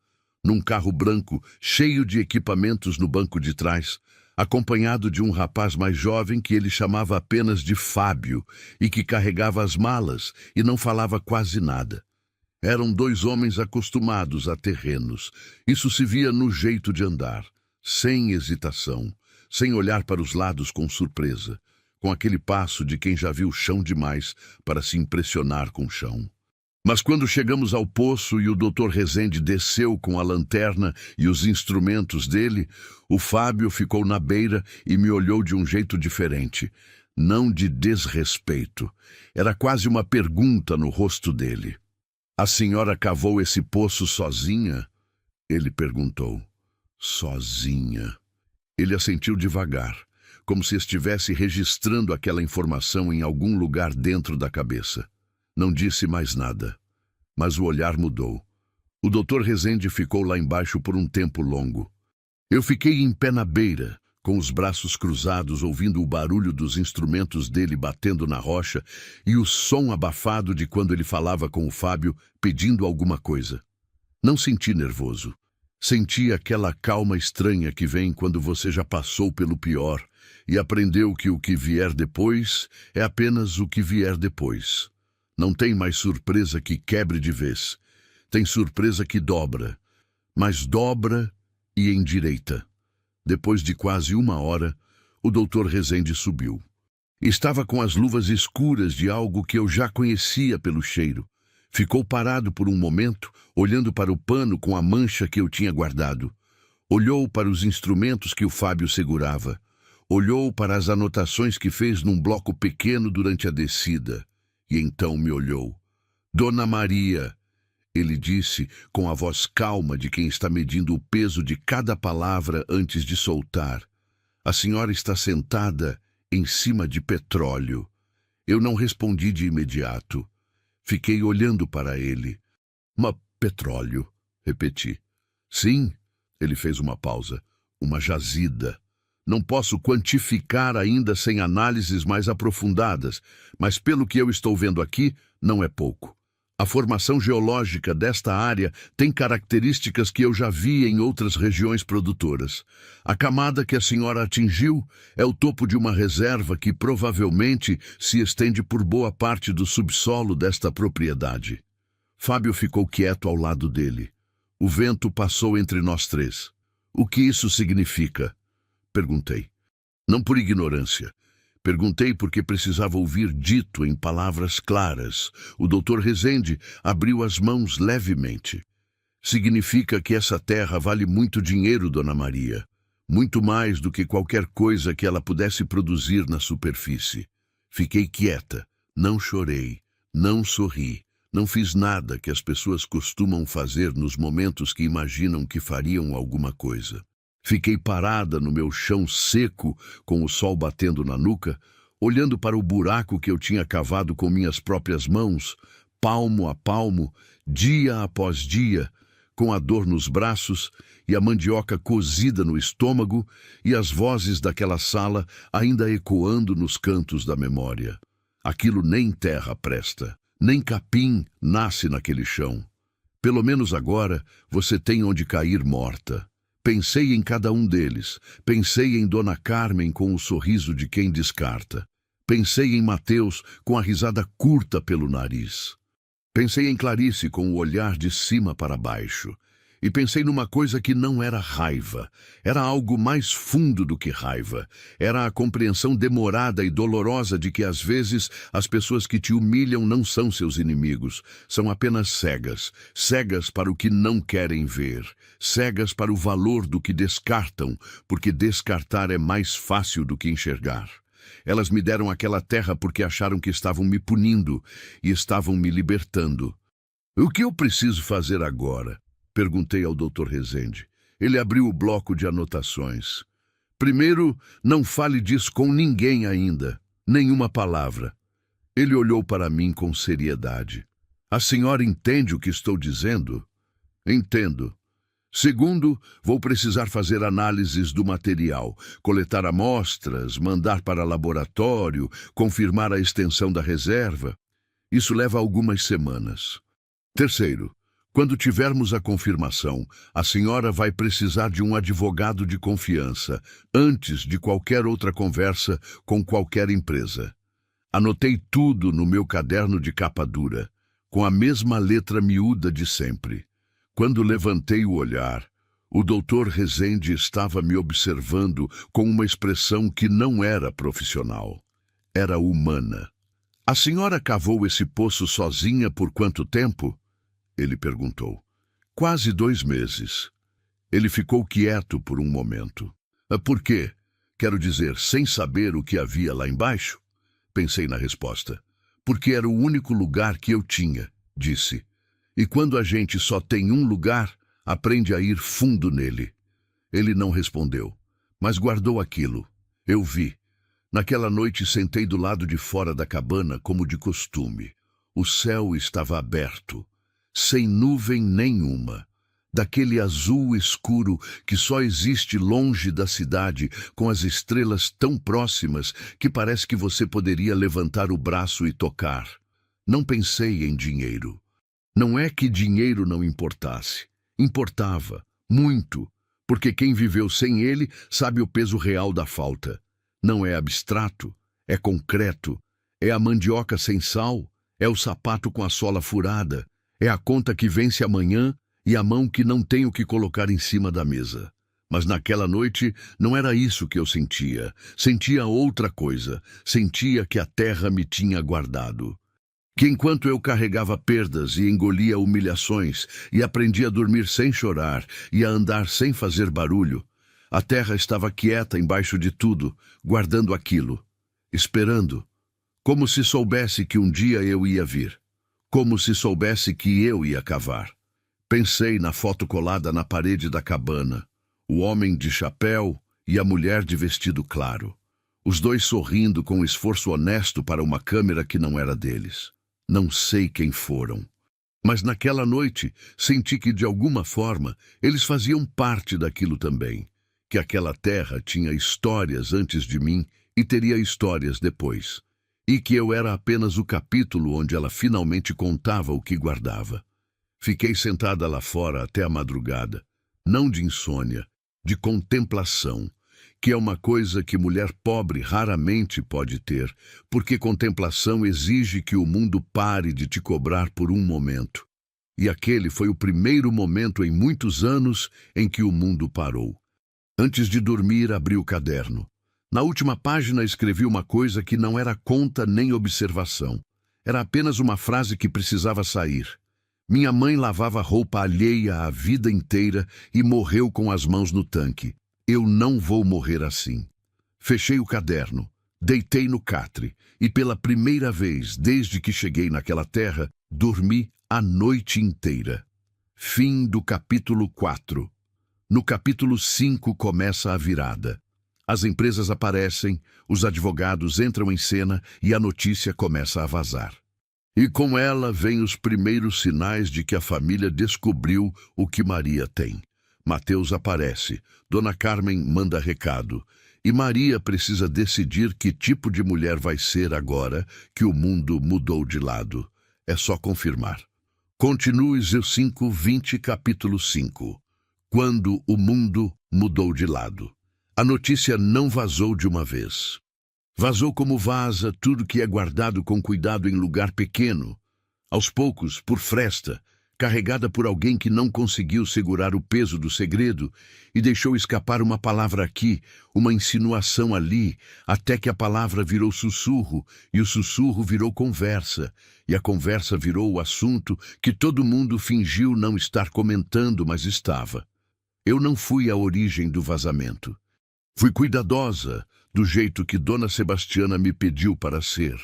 num carro branco cheio de equipamentos no banco de trás, acompanhado de um rapaz mais jovem que ele chamava apenas de Fábio e que carregava as malas e não falava quase nada. Eram 2 homens acostumados a terrenos. Isso se via no jeito de andar, sem hesitação, sem olhar para os lados com surpresa, com aquele passo de quem já viu o chão demais para se impressionar com o chão. Mas quando chegamos ao poço e o Dr. Rezende desceu com a lanterna e os instrumentos dele, o Fábio ficou na beira e me olhou de um jeito diferente, não de desrespeito. Era quase uma pergunta no rosto dele. A senhora cavou esse poço sozinha? Ele perguntou. Sozinha. Ele assentiu devagar, como se estivesse registrando aquela informação em algum lugar dentro da cabeça. Não disse mais nada, mas o olhar mudou. O Dr. Rezende ficou lá embaixo por um tempo longo. Eu fiquei em pé na beira, com os braços cruzados, ouvindo o barulho dos instrumentos dele batendo na rocha e o som abafado de quando ele falava com o Fábio, pedindo alguma coisa. Não senti nervoso. Senti aquela calma estranha que vem quando você já passou pelo pior e aprendeu que o que vier depois é apenas o que vier depois. Não tem mais surpresa que quebre de vez. Tem surpresa que dobra, mas dobra e endireita. Depois de quase 1 hora, o Dr. Rezende subiu. Estava com as luvas escuras de algo que eu já conhecia pelo cheiro. Ficou parado por um momento, olhando para o pano com a mancha que eu tinha guardado. Olhou para os instrumentos que o Fábio segurava. Olhou para as anotações que fez num bloco pequeno durante a descida. E então me olhou. Dona Maria, ele disse com a voz calma de quem está medindo o peso de cada palavra antes de soltar. A senhora está sentada em cima de petróleo. Eu não respondi de imediato. Fiquei olhando para ele. Mas petróleo, repeti. Sim, ele fez uma pausa. Uma jazida. Não posso quantificar ainda sem análises mais aprofundadas, mas pelo que eu estou vendo aqui, não é pouco. A formação geológica desta área tem características que eu já vi em outras regiões produtoras. A camada que a senhora atingiu é o topo de uma reserva que provavelmente se estende por boa parte do subsolo desta propriedade. Fábio ficou quieto ao lado dele. O vento passou entre nós três. O que isso significa? Perguntei. Não por ignorância. Perguntei porque precisava ouvir dito em palavras claras. O doutor Rezende abriu as mãos levemente. Significa que essa terra vale muito dinheiro, Dona Maria. Muito mais do que qualquer coisa que ela pudesse produzir na superfície. Fiquei quieta, não chorei, não sorri, não fiz nada que as pessoas costumam fazer nos momentos que imaginam que fariam alguma coisa. Fiquei parada no meu chão seco, com o sol batendo na nuca, olhando para o buraco que eu tinha cavado com minhas próprias mãos, palmo a palmo, dia após dia, com a dor nos braços e a mandioca cozida no estômago e as vozes daquela sala ainda ecoando nos cantos da memória. Aquilo nem terra presta, nem capim nasce naquele chão. Pelo menos agora você tem onde cair morta. Pensei em cada um deles. Pensei em Dona Carmen com o sorriso de quem descarta. Pensei em Mateus com a risada curta pelo nariz. Pensei em Clarice com o olhar de cima para baixo. E pensei numa coisa que não era raiva. Era algo mais fundo do que raiva. Era a compreensão demorada e dolorosa de que às vezes as pessoas que te humilham não são seus inimigos. São apenas cegas. Cegas para o que não querem ver. Cegas para o valor do que descartam, porque descartar é mais fácil do que enxergar. Elas me deram aquela terra porque acharam que estavam me punindo e estavam me libertando. O que eu preciso fazer agora? Perguntei ao Dr. Rezende. Ele abriu o bloco de anotações. Primeiro, não fale disso com ninguém ainda. Nenhuma palavra. Ele olhou para mim com seriedade. A senhora entende o que estou dizendo? Entendo. Segundo, vou precisar fazer análises do material, coletar amostras, mandar para laboratório, confirmar a extensão da reserva. Isso leva algumas semanas. Terceiro, quando tivermos a confirmação, a senhora vai precisar de um advogado de confiança, antes de qualquer outra conversa com qualquer empresa. Anotei tudo no meu caderno de capa dura, com a mesma letra miúda de sempre. Quando levantei o olhar, o doutor Rezende estava me observando com uma expressão que não era profissional. Era humana. A senhora cavou esse poço sozinha por quanto tempo? Ele perguntou. Quase 2 meses. Ele ficou quieto por um momento. Por quê? Quero dizer, sem saber o que havia lá embaixo? Pensei na resposta. Porque era o único lugar que eu tinha, disse. E quando a gente só tem um lugar, aprende a ir fundo nele. Ele não respondeu, mas guardou aquilo. Eu vi. Naquela noite sentei do lado de fora da cabana como de costume. O céu estava aberto. Sem nuvem nenhuma, daquele azul escuro que só existe longe da cidade, com as estrelas tão próximas que parece que você poderia levantar o braço e tocar. Não pensei em dinheiro. Não é que dinheiro não importasse. Importava, muito, porque quem viveu sem ele sabe o peso real da falta. Não é abstrato, é concreto, é a mandioca sem sal, é o sapato com a sola furada, é a conta que vence amanhã e a mão que não tem o que colocar em cima da mesa. Mas naquela noite não era isso que eu sentia. Sentia outra coisa. Sentia que a terra me tinha guardado. Que enquanto eu carregava perdas e engolia humilhações e aprendia a dormir sem chorar e a andar sem fazer barulho, a terra estava quieta embaixo de tudo, guardando aquilo, esperando, como se soubesse que um dia eu ia vir. Como se soubesse que eu ia cavar. Pensei na foto colada na parede da cabana, o homem de chapéu e a mulher de vestido claro. Os dois sorrindo com esforço honesto para uma câmera que não era deles. Não sei quem foram. Mas naquela noite senti que de alguma forma eles faziam parte daquilo também. Que aquela terra tinha histórias antes de mim e teria histórias depois. e que eu era apenas o capítulo onde ela finalmente contava o que guardava. Fiquei sentada lá fora até a madrugada, não de insônia, de contemplação, que é uma coisa que mulher pobre raramente pode ter, porque contemplação exige que o mundo pare de te cobrar por um momento. E aquele foi o primeiro momento em muitos anos em que o mundo parou. Antes de dormir, abri o caderno. Na última página escrevi uma coisa que não era conta nem observação. Era apenas uma frase que precisava sair. Minha mãe lavava roupa alheia a vida inteira e morreu com as mãos no tanque. Eu não vou morrer assim. Fechei o caderno, deitei no catre e pela primeira vez desde que cheguei naquela terra, dormi a noite inteira. Fim do capítulo 4. No capítulo 5 começa a virada. As empresas aparecem, os advogados entram em cena e a notícia começa a vazar. E com ela vêm os primeiros sinais de que a família descobriu o que Maria tem. Mateus aparece, Dona Carmen manda recado, e Maria precisa decidir que tipo de mulher vai ser agora que o mundo mudou de lado. É só confirmar. Continue Z5, 20, capítulo 5. Quando o mundo mudou de lado. A notícia não vazou de uma vez. Vazou como vaza tudo que é guardado com cuidado em lugar pequeno. Aos poucos, por fresta, carregada por alguém que não conseguiu segurar o peso do segredo e deixou escapar uma palavra aqui, uma insinuação ali, até que a palavra virou sussurro e o sussurro virou conversa, e a conversa virou o assunto que todo mundo fingiu não estar comentando, mas estava. Eu não fui a origem do vazamento. Fui cuidadosa, do jeito que Dona Sebastiana me pediu para ser,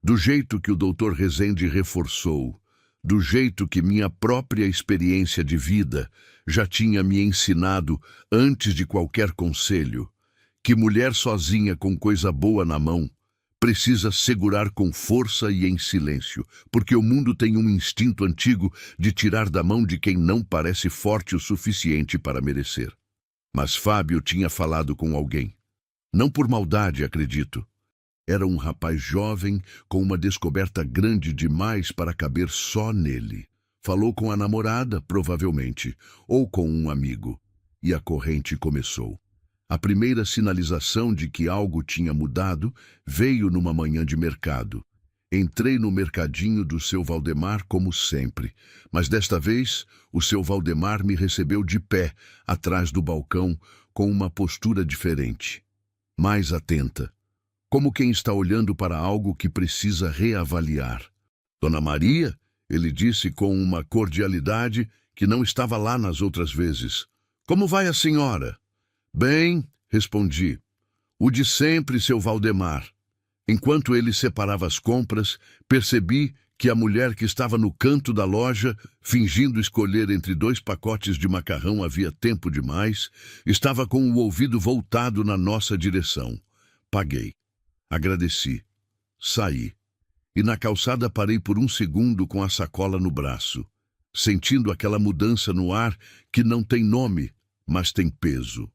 do jeito que o Dr. Rezende reforçou, do jeito que minha própria experiência de vida já tinha me ensinado antes de qualquer conselho, que mulher sozinha com coisa boa na mão precisa segurar com força e em silêncio, porque o mundo tem um instinto antigo de tirar da mão de quem não parece forte o suficiente para merecer. Mas Fábio tinha falado com alguém. Não por maldade, acredito. Era um rapaz jovem com uma descoberta grande demais para caber só nele. Falou com a namorada, provavelmente, ou com um amigo. E a corrente começou. A primeira sinalização de que algo tinha mudado veio numa manhã de mercado. Entrei no mercadinho do seu Valdemar como sempre, mas desta vez o seu Valdemar me recebeu de pé, atrás do balcão, com uma postura diferente. Mais atenta, como quem está olhando para algo que precisa reavaliar. Dona Maria, ele disse com uma cordialidade que não estava lá nas outras vezes. Como vai a senhora? Bem, respondi. O de sempre, seu Valdemar. Enquanto ele separava as compras, percebi que a mulher que estava no canto da loja, fingindo escolher entre 2 pacotes de macarrão havia tempo demais, estava com o ouvido voltado na nossa direção. Paguei. Agradeci. Saí. E na calçada parei por um segundo com a sacola no braço, sentindo aquela mudança no ar que não tem nome, mas tem peso.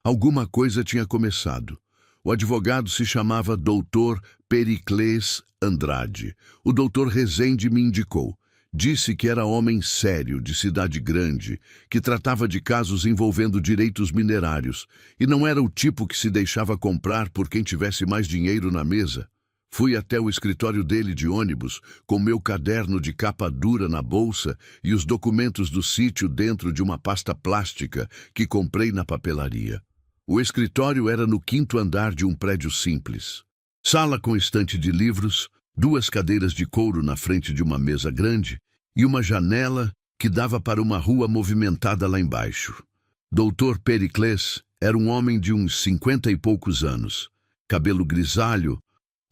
Alguma coisa tinha começado. O advogado se chamava Dr. Periclés Andrade. O Dr. Rezende me indicou. Disse que era homem sério, de cidade grande, que tratava de casos envolvendo direitos minerários, e não era o tipo que se deixava comprar por quem tivesse mais dinheiro na mesa. Fui até o escritório dele de ônibus, com meu caderno de capa dura na bolsa e os documentos do sítio dentro de uma pasta plástica que comprei na papelaria. O escritório era no 5º andar de um prédio simples. Sala com estante de livros, 2 cadeiras de couro na frente de uma mesa grande e uma janela que dava para uma rua movimentada lá embaixo. Dr. Periclés era um homem de uns 50 e poucos anos, cabelo grisalho,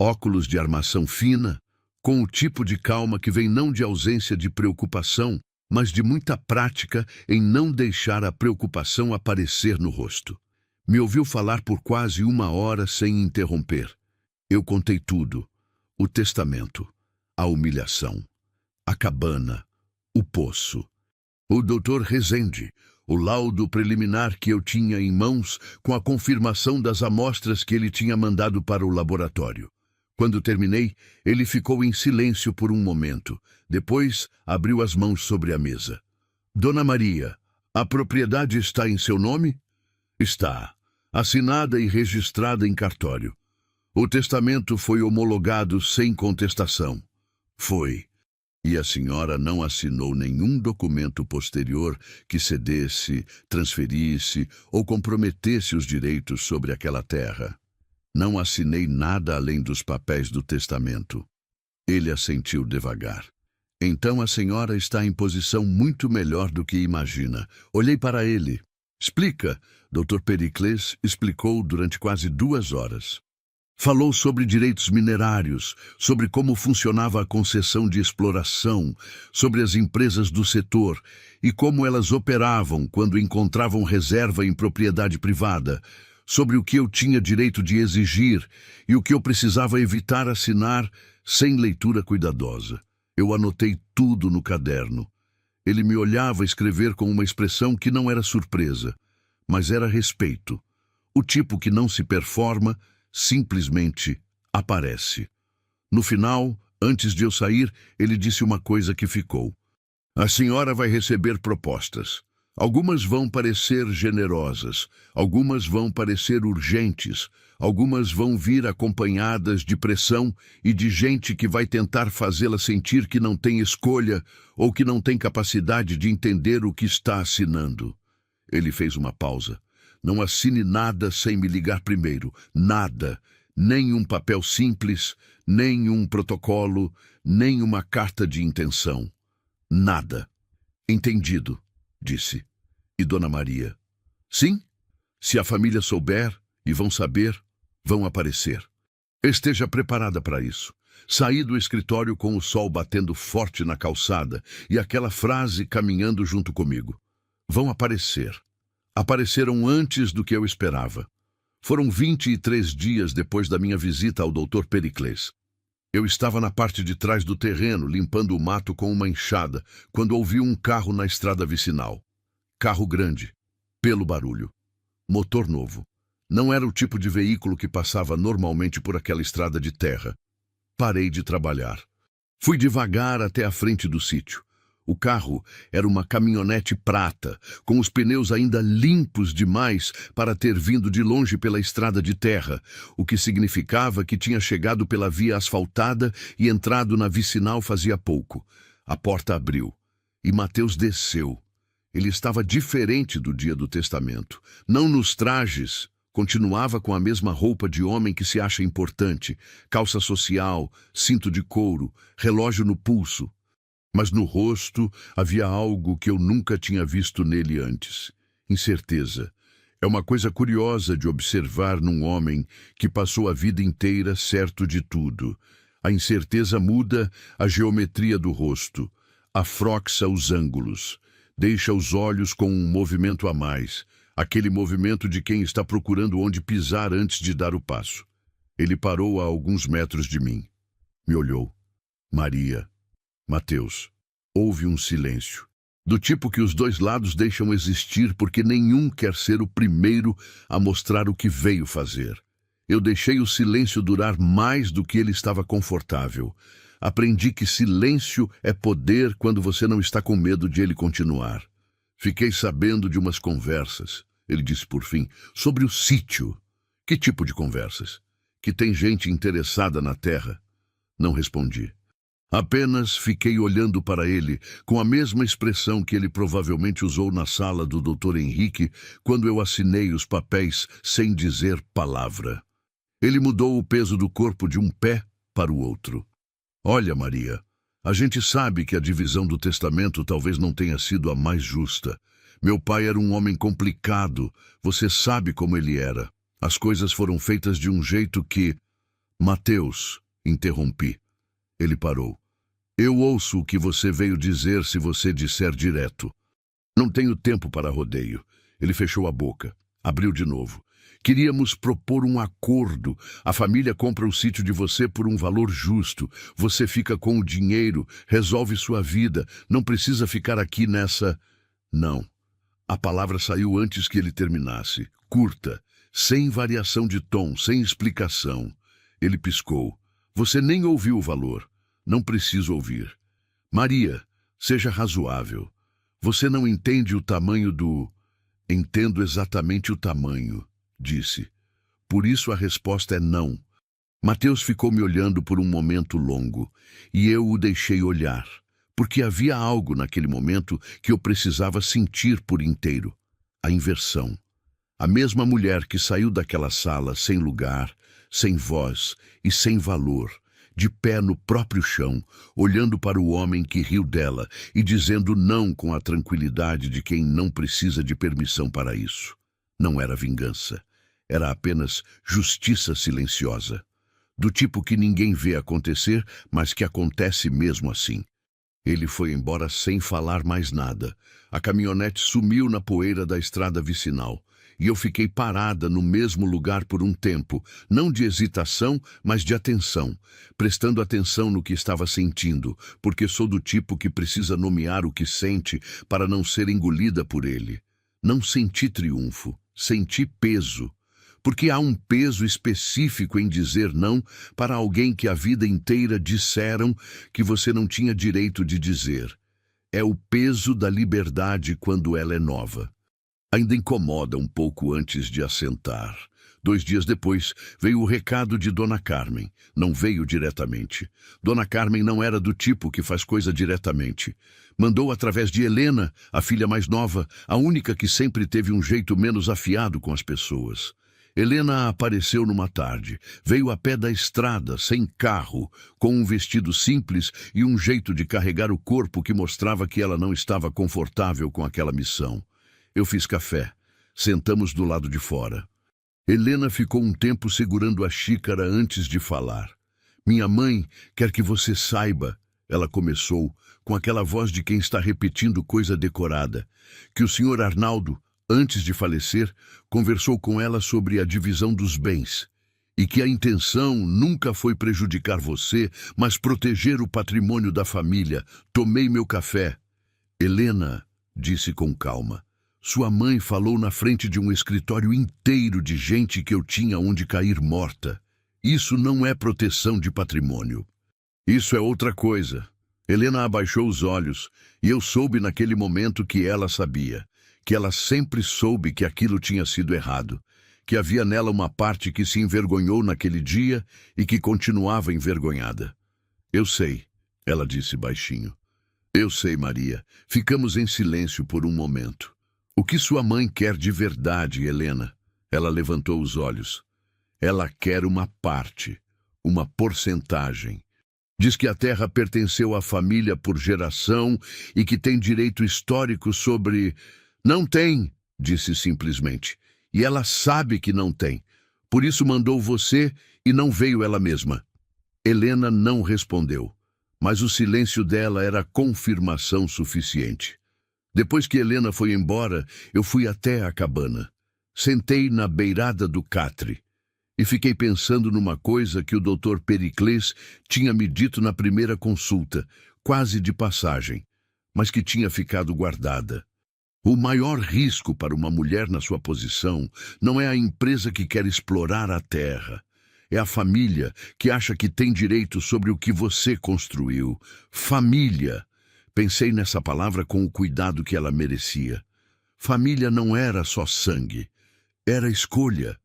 óculos de armação fina, com o tipo de calma que vem não de ausência de preocupação, mas de muita prática em não deixar a preocupação aparecer no rosto. Me ouviu falar por quase 1 hora sem interromper. Eu contei tudo. O testamento, a humilhação, a cabana, o poço. O Dr. Rezende, o laudo preliminar que eu tinha em mãos com a confirmação das amostras que ele tinha mandado para o laboratório. Quando terminei, ele ficou em silêncio por um momento. Depois, abriu as mãos sobre a mesa. Dona Maria, a propriedade está em seu nome? Está. Assinada e registrada em cartório. O testamento foi homologado sem contestação. Foi. E a senhora não assinou nenhum documento posterior que cedesse, transferisse ou comprometesse os direitos sobre aquela terra. Não assinei nada além dos papéis do testamento. Ele assentiu devagar. Então a senhora está em posição muito melhor do que imagina. Olhei para ele. Explica, Dr. Pericles explicou durante quase 2 horas. Falou sobre direitos minerários, sobre como funcionava a concessão de exploração, sobre as empresas do setor e como elas operavam quando encontravam reserva em propriedade privada, sobre o que eu tinha direito de exigir e o que eu precisava evitar assinar sem leitura cuidadosa. Eu anotei tudo no caderno. Ele me olhava escrever com uma expressão que não era surpresa, mas era respeito. O tipo que não se performa, simplesmente aparece. No final, antes de eu sair, ele disse uma coisa que ficou. A senhora vai receber propostas. Algumas vão parecer generosas, algumas vão parecer urgentes, algumas vão vir acompanhadas de pressão e de gente que vai tentar fazê-la sentir que não tem escolha ou que não tem capacidade de entender o que está assinando. Ele fez uma pausa. Não assine nada sem me ligar primeiro. Nada. Nem um papel simples, nem um protocolo, nem uma carta de intenção. Nada. Entendido, disse. E Dona Maria? Sim. Se a família souber, e vão saber, vão aparecer. Esteja preparada para isso. Saí do escritório com o sol batendo forte na calçada e aquela frase caminhando junto comigo. Vão aparecer. Apareceram antes do que eu esperava. Foram 23 dias depois da minha visita ao Dr. Pericles. Eu estava na parte de trás do terreno, limpando o mato com uma enxada, quando ouvi um carro na estrada vicinal. Carro grande, pelo barulho. Motor novo. Não era o tipo de veículo que passava normalmente por aquela estrada de terra. Parei de trabalhar. Fui devagar até a frente do sítio. O carro era uma caminhonete prata, com os pneus ainda limpos demais para ter vindo de longe pela estrada de terra, o que significava que tinha chegado pela via asfaltada e entrado na vicinal fazia pouco. A porta abriu e Mateus desceu. Ele estava diferente do dia do testamento. Não nos trajes, continuava com a mesma roupa de homem que se acha importante, calça social, cinto de couro, relógio no pulso. Mas no rosto havia algo que eu nunca tinha visto nele antes. Incerteza. É uma coisa curiosa de observar num homem que passou a vida inteira certo de tudo. A incerteza muda a geometria do rosto, afroxa os ângulos, deixa os olhos com um movimento a mais, aquele movimento de quem está procurando onde pisar antes de dar o passo. Ele parou a alguns metros de mim. Me olhou. Maria. Mateus. Houve um silêncio. Do tipo que os dois lados deixam existir porque nenhum quer ser o primeiro a mostrar o que veio fazer. Eu deixei o silêncio durar mais do que ele estava confortável. Aprendi que silêncio é poder quando você não está com medo de ele continuar. Fiquei sabendo de umas conversas, ele disse por fim, sobre o sítio. Que tipo de conversas? Que tem gente interessada na terra? Não respondi. Apenas fiquei olhando para ele, com a mesma expressão que ele provavelmente usou na sala do Dr. Henrique quando eu assinei os papéis sem dizer palavra. Ele mudou o peso do corpo de um pé para o outro. Olha, Maria, a gente sabe que a divisão do testamento talvez não tenha sido a mais justa. Meu pai era um homem complicado, você sabe como ele era. As coisas foram feitas de um jeito que... Mateus, interrompi. Ele parou. Eu ouço o que você veio dizer se você disser direto. Não tenho tempo para rodeio. Ele fechou a boca. Abriu de novo. Queríamos propor um acordo. A família compra o sítio de você por um valor justo. Você fica com o dinheiro, resolve sua vida. Não precisa ficar aqui nessa... Não. A palavra saiu antes que ele terminasse. Curta, sem variação de tom, sem explicação. Ele piscou. Você nem ouviu o valor. Não preciso ouvir. Maria, seja razoável. Você não entende o tamanho do... Entendo exatamente o tamanho, disse. Por isso a resposta é não. Mateus ficou me olhando por um momento longo, e eu o deixei olhar, porque havia algo naquele momento que eu precisava sentir por inteiro. A inversão. A mesma mulher que saiu daquela sala sem lugar, sem voz e sem valor, de pé no próprio chão, olhando para o homem que riu dela e dizendo não com a tranquilidade de quem não precisa de permissão para isso. Não era vingança. Era apenas justiça silenciosa. Do tipo que ninguém vê acontecer, mas que acontece mesmo assim. Ele foi embora sem falar mais nada. A caminhonete sumiu na poeira da estrada vicinal. E eu fiquei parada no mesmo lugar por um tempo, não de hesitação, mas de atenção, prestando atenção no que estava sentindo, porque sou do tipo que precisa nomear o que sente para não ser engolida por ele. Não senti triunfo, senti peso. Porque há um peso específico em dizer não para alguém que a vida inteira disseram que você não tinha direito de dizer. É o peso da liberdade quando ela é nova. Ainda incomoda um pouco antes de assentar. 2 dias depois, veio o recado de Dona Carmen. Não veio diretamente. Dona Carmen não era do tipo que faz coisa diretamente. Mandou através de Helena, a filha mais nova, a única que sempre teve um jeito menos afiado com as pessoas. Helena apareceu numa tarde. Veio a pé da estrada, sem carro, com um vestido simples e um jeito de carregar o corpo que mostrava que ela não estava confortável com aquela missão. Eu fiz café. Sentamos do lado de fora. Helena ficou um tempo segurando a xícara antes de falar. Minha mãe quer que você saiba, ela começou, com aquela voz de quem está repetindo coisa decorada, que o senhor Arnaldo, antes de falecer, conversou com ela sobre a divisão dos bens, e que a intenção nunca foi prejudicar você, mas proteger o patrimônio da família. Tomei meu café. Helena, disse com calma, sua mãe falou na frente de um escritório inteiro de gente que eu tinha onde cair morta. Isso não é proteção de patrimônio. Isso é outra coisa. Helena abaixou os olhos, e eu soube naquele momento que ela sabia, que ela sempre soube que aquilo tinha sido errado, que havia nela uma parte que se envergonhou naquele dia e que continuava envergonhada. Eu sei, ela disse baixinho. Eu sei, Maria. Ficamos em silêncio por um momento. O que sua mãe quer de verdade, Helena? Ela levantou os olhos. Ela quer uma parte, uma porcentagem. Diz que a terra pertenceu à família por geração e que tem direito histórico sobre... Não tem, disse simplesmente. E ela sabe que não tem. Por isso mandou você e não veio ela mesma. Helena não respondeu, mas o silêncio dela era confirmação suficiente. Depois que Helena foi embora, eu fui até a cabana. Sentei na beirada do catre e fiquei pensando numa coisa que o Dr. Periclés tinha me dito na primeira consulta, quase de passagem, mas que tinha ficado guardada. O maior risco para uma mulher na sua posição não é a empresa que quer explorar a terra. É a família que acha que tem direito sobre o que você construiu. Família. Pensei nessa palavra com o cuidado que ela merecia. Família não era só sangue. Era escolha.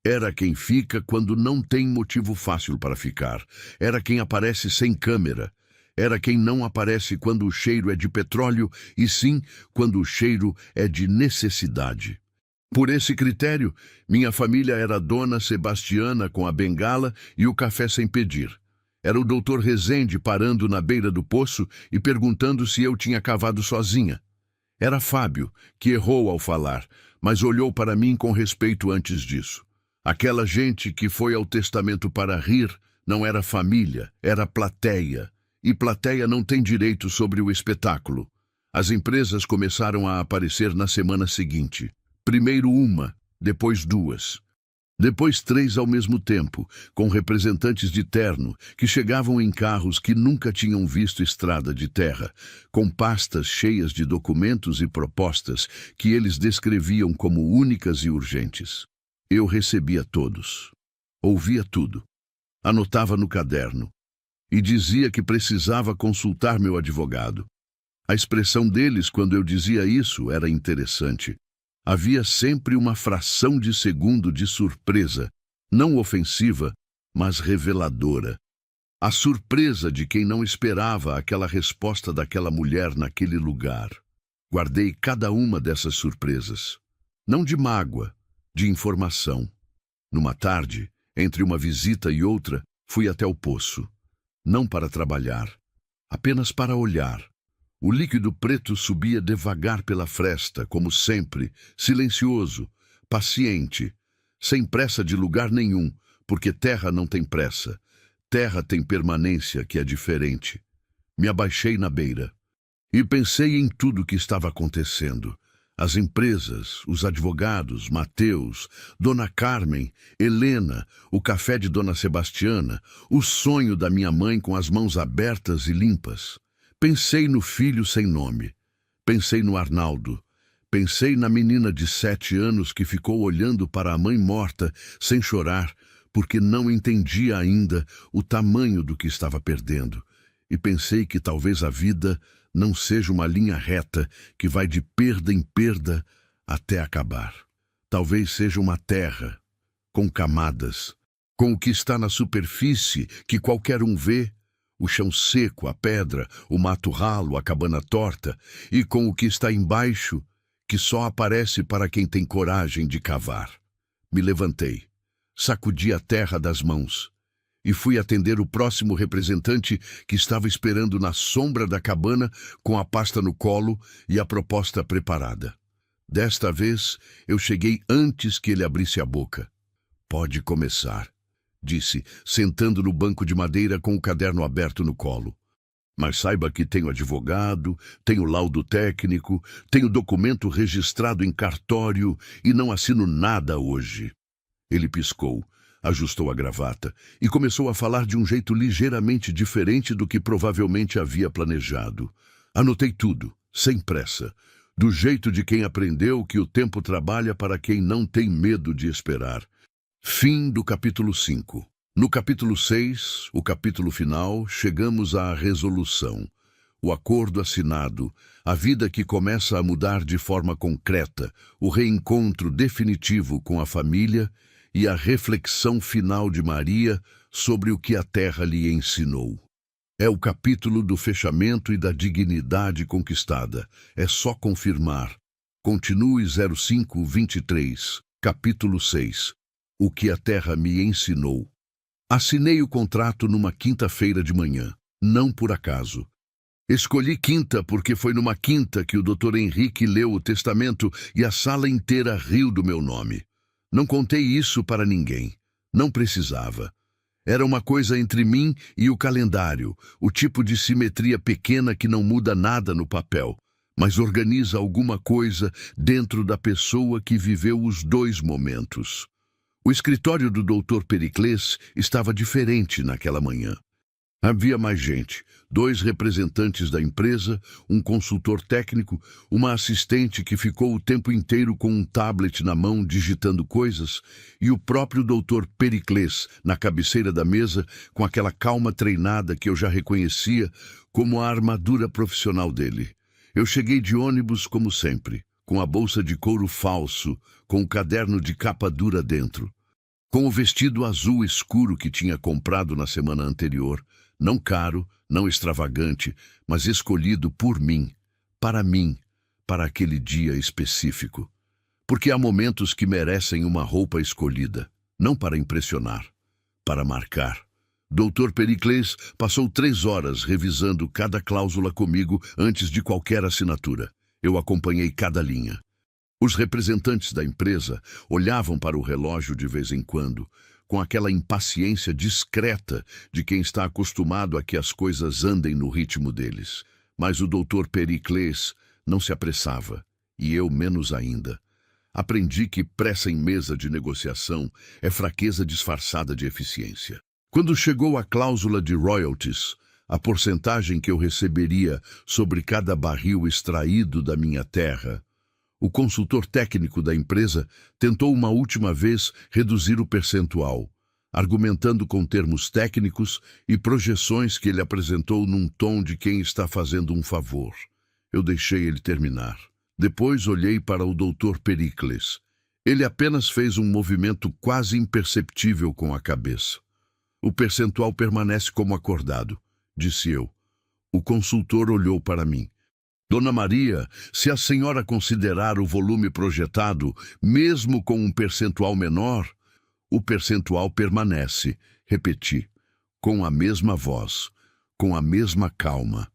Era quem fica quando não tem motivo fácil para ficar. Era quem aparece sem câmera. Era quem não aparece quando o cheiro é de petróleo, e sim quando o cheiro é de necessidade. Por esse critério, minha família era a dona Sebastiana com a bengala e o café sem pedir. Era o doutor Rezende parando na beira do poço e perguntando se eu tinha cavado sozinha. Era Fábio, que errou ao falar, mas olhou para mim com respeito antes disso. Aquela gente que foi ao testamento para rir não era família, era plateia. E plateia não tem direito sobre o espetáculo. As empresas começaram a aparecer na semana seguinte. Primeiro uma, depois 2. Depois 3 ao mesmo tempo, com representantes de terno, que chegavam em carros que nunca tinham visto estrada de terra, com pastas cheias de documentos e propostas que eles descreviam como únicas e urgentes. Eu recebia todos. Ouvia tudo. Anotava no caderno e dizia que precisava consultar meu advogado. A expressão deles quando eu dizia isso era interessante. Havia sempre uma fração de segundo de surpresa, não ofensiva, mas reveladora. A surpresa de quem não esperava aquela resposta daquela mulher naquele lugar. Guardei cada uma dessas surpresas. Não de mágoa, de informação. Numa tarde, entre uma visita e outra, fui até o poço. Não para trabalhar, apenas para olhar. O líquido preto subia devagar pela fresta, como sempre, silencioso, paciente, sem pressa de lugar nenhum, porque terra não tem pressa. Terra tem permanência, que é diferente. Me abaixei na beira e pensei em tudo o que estava acontecendo. As empresas, os advogados, Mateus, Dona Carmen, Helena, o café de Dona Sebastiana, o sonho da minha mãe com as mãos abertas e limpas. Pensei no filho sem nome. Pensei no Arnaldo. Pensei na menina de 7 anos que ficou olhando para a mãe morta sem chorar, porque não entendia ainda o tamanho do que estava perdendo. E pensei que talvez a vida não seja uma linha reta que vai de perda em perda até acabar. Talvez seja uma terra, com camadas, com o que está na superfície que qualquer um vê, o chão seco, a pedra, o mato ralo, a cabana torta, e com o que está embaixo, que só aparece para quem tem coragem de cavar. Me levantei, sacudi a terra das mãos e fui atender o próximo representante que estava esperando na sombra da cabana com a pasta no colo e a proposta preparada. Desta vez, eu cheguei antes que ele abrisse a boca. "Pode começar", disse, sentando no banco de madeira com o caderno aberto no colo. "Mas saiba que tenho advogado, tenho laudo técnico, tenho documento registrado em cartório e não assino nada hoje." Ele piscou, ajustou a gravata e começou a falar de um jeito ligeiramente diferente do que provavelmente havia planejado. Anotei tudo, sem pressa, do jeito de quem aprendeu que o tempo trabalha para quem não tem medo de esperar. Fim do capítulo 5. No capítulo 6, o capítulo final, chegamos à resolução. O acordo assinado, a vida que começa a mudar de forma concreta, o reencontro definitivo com a família e a reflexão final de Maria sobre o que a terra lhe ensinou. É o capítulo do fechamento e da dignidade conquistada. É só confirmar. Continue 0523, capítulo 6. O que a terra me ensinou. Assinei o contrato numa quinta-feira de manhã, não por acaso. Escolhi quinta porque foi numa quinta que o Dr. Henrique leu o testamento e a sala inteira riu do meu nome. Não contei isso para ninguém. Não precisava. Era uma coisa entre mim e o calendário, o tipo de simetria pequena que não muda nada no papel, mas organiza alguma coisa dentro da pessoa que viveu os dois momentos. O escritório do Dr. Periclés estava diferente naquela manhã. Havia mais gente, 2 representantes da empresa, um consultor técnico, uma assistente que ficou o tempo inteiro com um tablet na mão digitando coisas, e o próprio Dr. Periclés na cabeceira da mesa com aquela calma treinada que eu já reconhecia como a armadura profissional dele. Eu cheguei de ônibus como sempre, com a bolsa de couro falso, com o caderno de capa dura dentro, com o vestido azul escuro que tinha comprado na semana anterior, não caro, não extravagante, mas escolhido por mim, para aquele dia específico. Porque há momentos que merecem uma roupa escolhida, não para impressionar, para marcar. Dr. Periclés passou 3 horas revisando cada cláusula comigo antes de qualquer assinatura. Eu acompanhei cada linha. Os representantes da empresa olhavam para o relógio de vez em quando, com aquela impaciência discreta de quem está acostumado a que as coisas andem no ritmo deles. Mas o Dr. Periclés não se apressava, e eu menos ainda. Aprendi que pressa em mesa de negociação é fraqueza disfarçada de eficiência. Quando chegou a cláusula de royalties, a porcentagem que eu receberia sobre cada barril extraído da minha terra, o consultor técnico da empresa tentou uma última vez reduzir o percentual, argumentando com termos técnicos e projeções que ele apresentou num tom de quem está fazendo um favor. Eu deixei ele terminar. Depois olhei para o Dr. Pericles. Ele apenas fez um movimento quase imperceptível com a cabeça. O percentual permanece como acordado, disse eu. O consultor olhou para mim. Dona Maria, se a senhora considerar o volume projetado, mesmo com um percentual menor, o percentual permanece, repeti, com a mesma voz, com a mesma calma.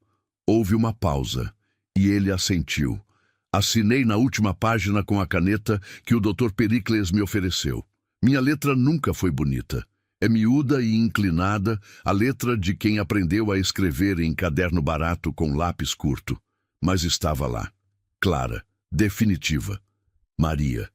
Houve uma pausa, e ele assentiu. Assinei na última página com a caneta que o Dr. Pericles me ofereceu. Minha letra nunca foi bonita. É miúda e inclinada, a letra de quem aprendeu a escrever em caderno barato com lápis curto. Mas estava lá, clara, definitiva. Maria.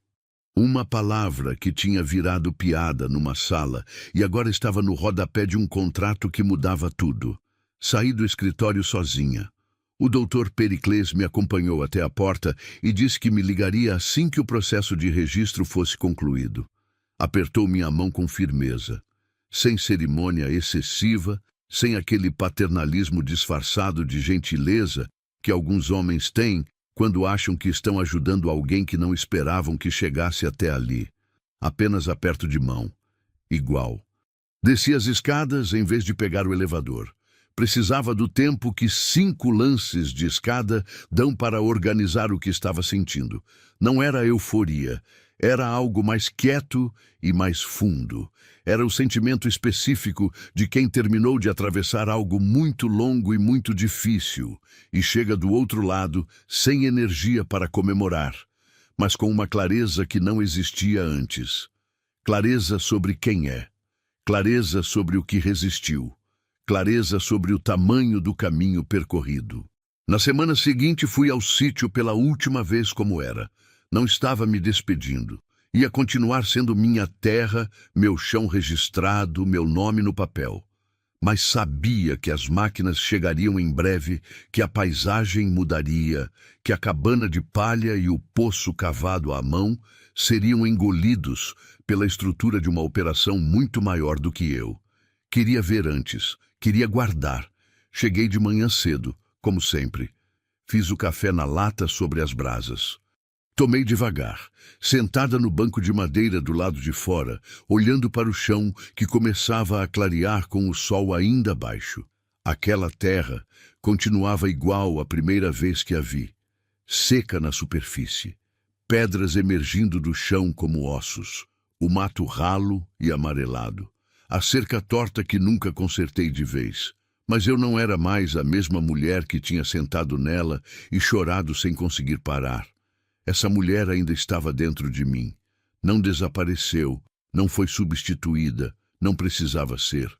Uma palavra que tinha virado piada numa sala e agora estava no rodapé de um contrato que mudava tudo. Saí do escritório sozinha. O Dr. Pericles me acompanhou até a porta e disse que me ligaria assim que o processo de registro fosse concluído. Apertou minha mão com firmeza, sem cerimônia excessiva, sem aquele paternalismo disfarçado de gentileza que alguns homens têm quando acham que estão ajudando alguém que não esperavam que chegasse até ali. Apenas aperto de mão. Igual. Desci as escadas em vez de pegar o elevador. Precisava do tempo que 5 lances de escada dão para organizar o que estava sentindo. Não era euforia. Era algo mais quieto e mais fundo. Era o sentimento específico de quem terminou de atravessar algo muito longo e muito difícil e chega do outro lado sem energia para comemorar, mas com uma clareza que não existia antes. Clareza sobre quem é. Clareza sobre o que resistiu. Clareza sobre o tamanho do caminho percorrido. Na semana seguinte fui ao sítio pela última vez como era. Não estava me despedindo. Ia continuar sendo minha terra, meu chão registrado, meu nome no papel. Mas sabia que as máquinas chegariam em breve, que a paisagem mudaria, que a cabana de palha e o poço cavado à mão seriam engolidos pela estrutura de uma operação muito maior do que eu. Queria ver antes, queria guardar. Cheguei de manhã cedo, como sempre. Fiz o café na lata sobre as brasas. Tomei devagar, sentada no banco de madeira do lado de fora, olhando para o chão que começava a clarear com o sol ainda baixo. Aquela terra continuava igual à primeira vez que a vi, seca na superfície, pedras emergindo do chão como ossos, o mato ralo e amarelado, a cerca torta que nunca consertei de vez. Mas eu não era mais a mesma mulher que tinha sentado nela e chorado sem conseguir parar. Essa mulher ainda estava dentro de mim. Não desapareceu, não foi substituída, não precisava ser.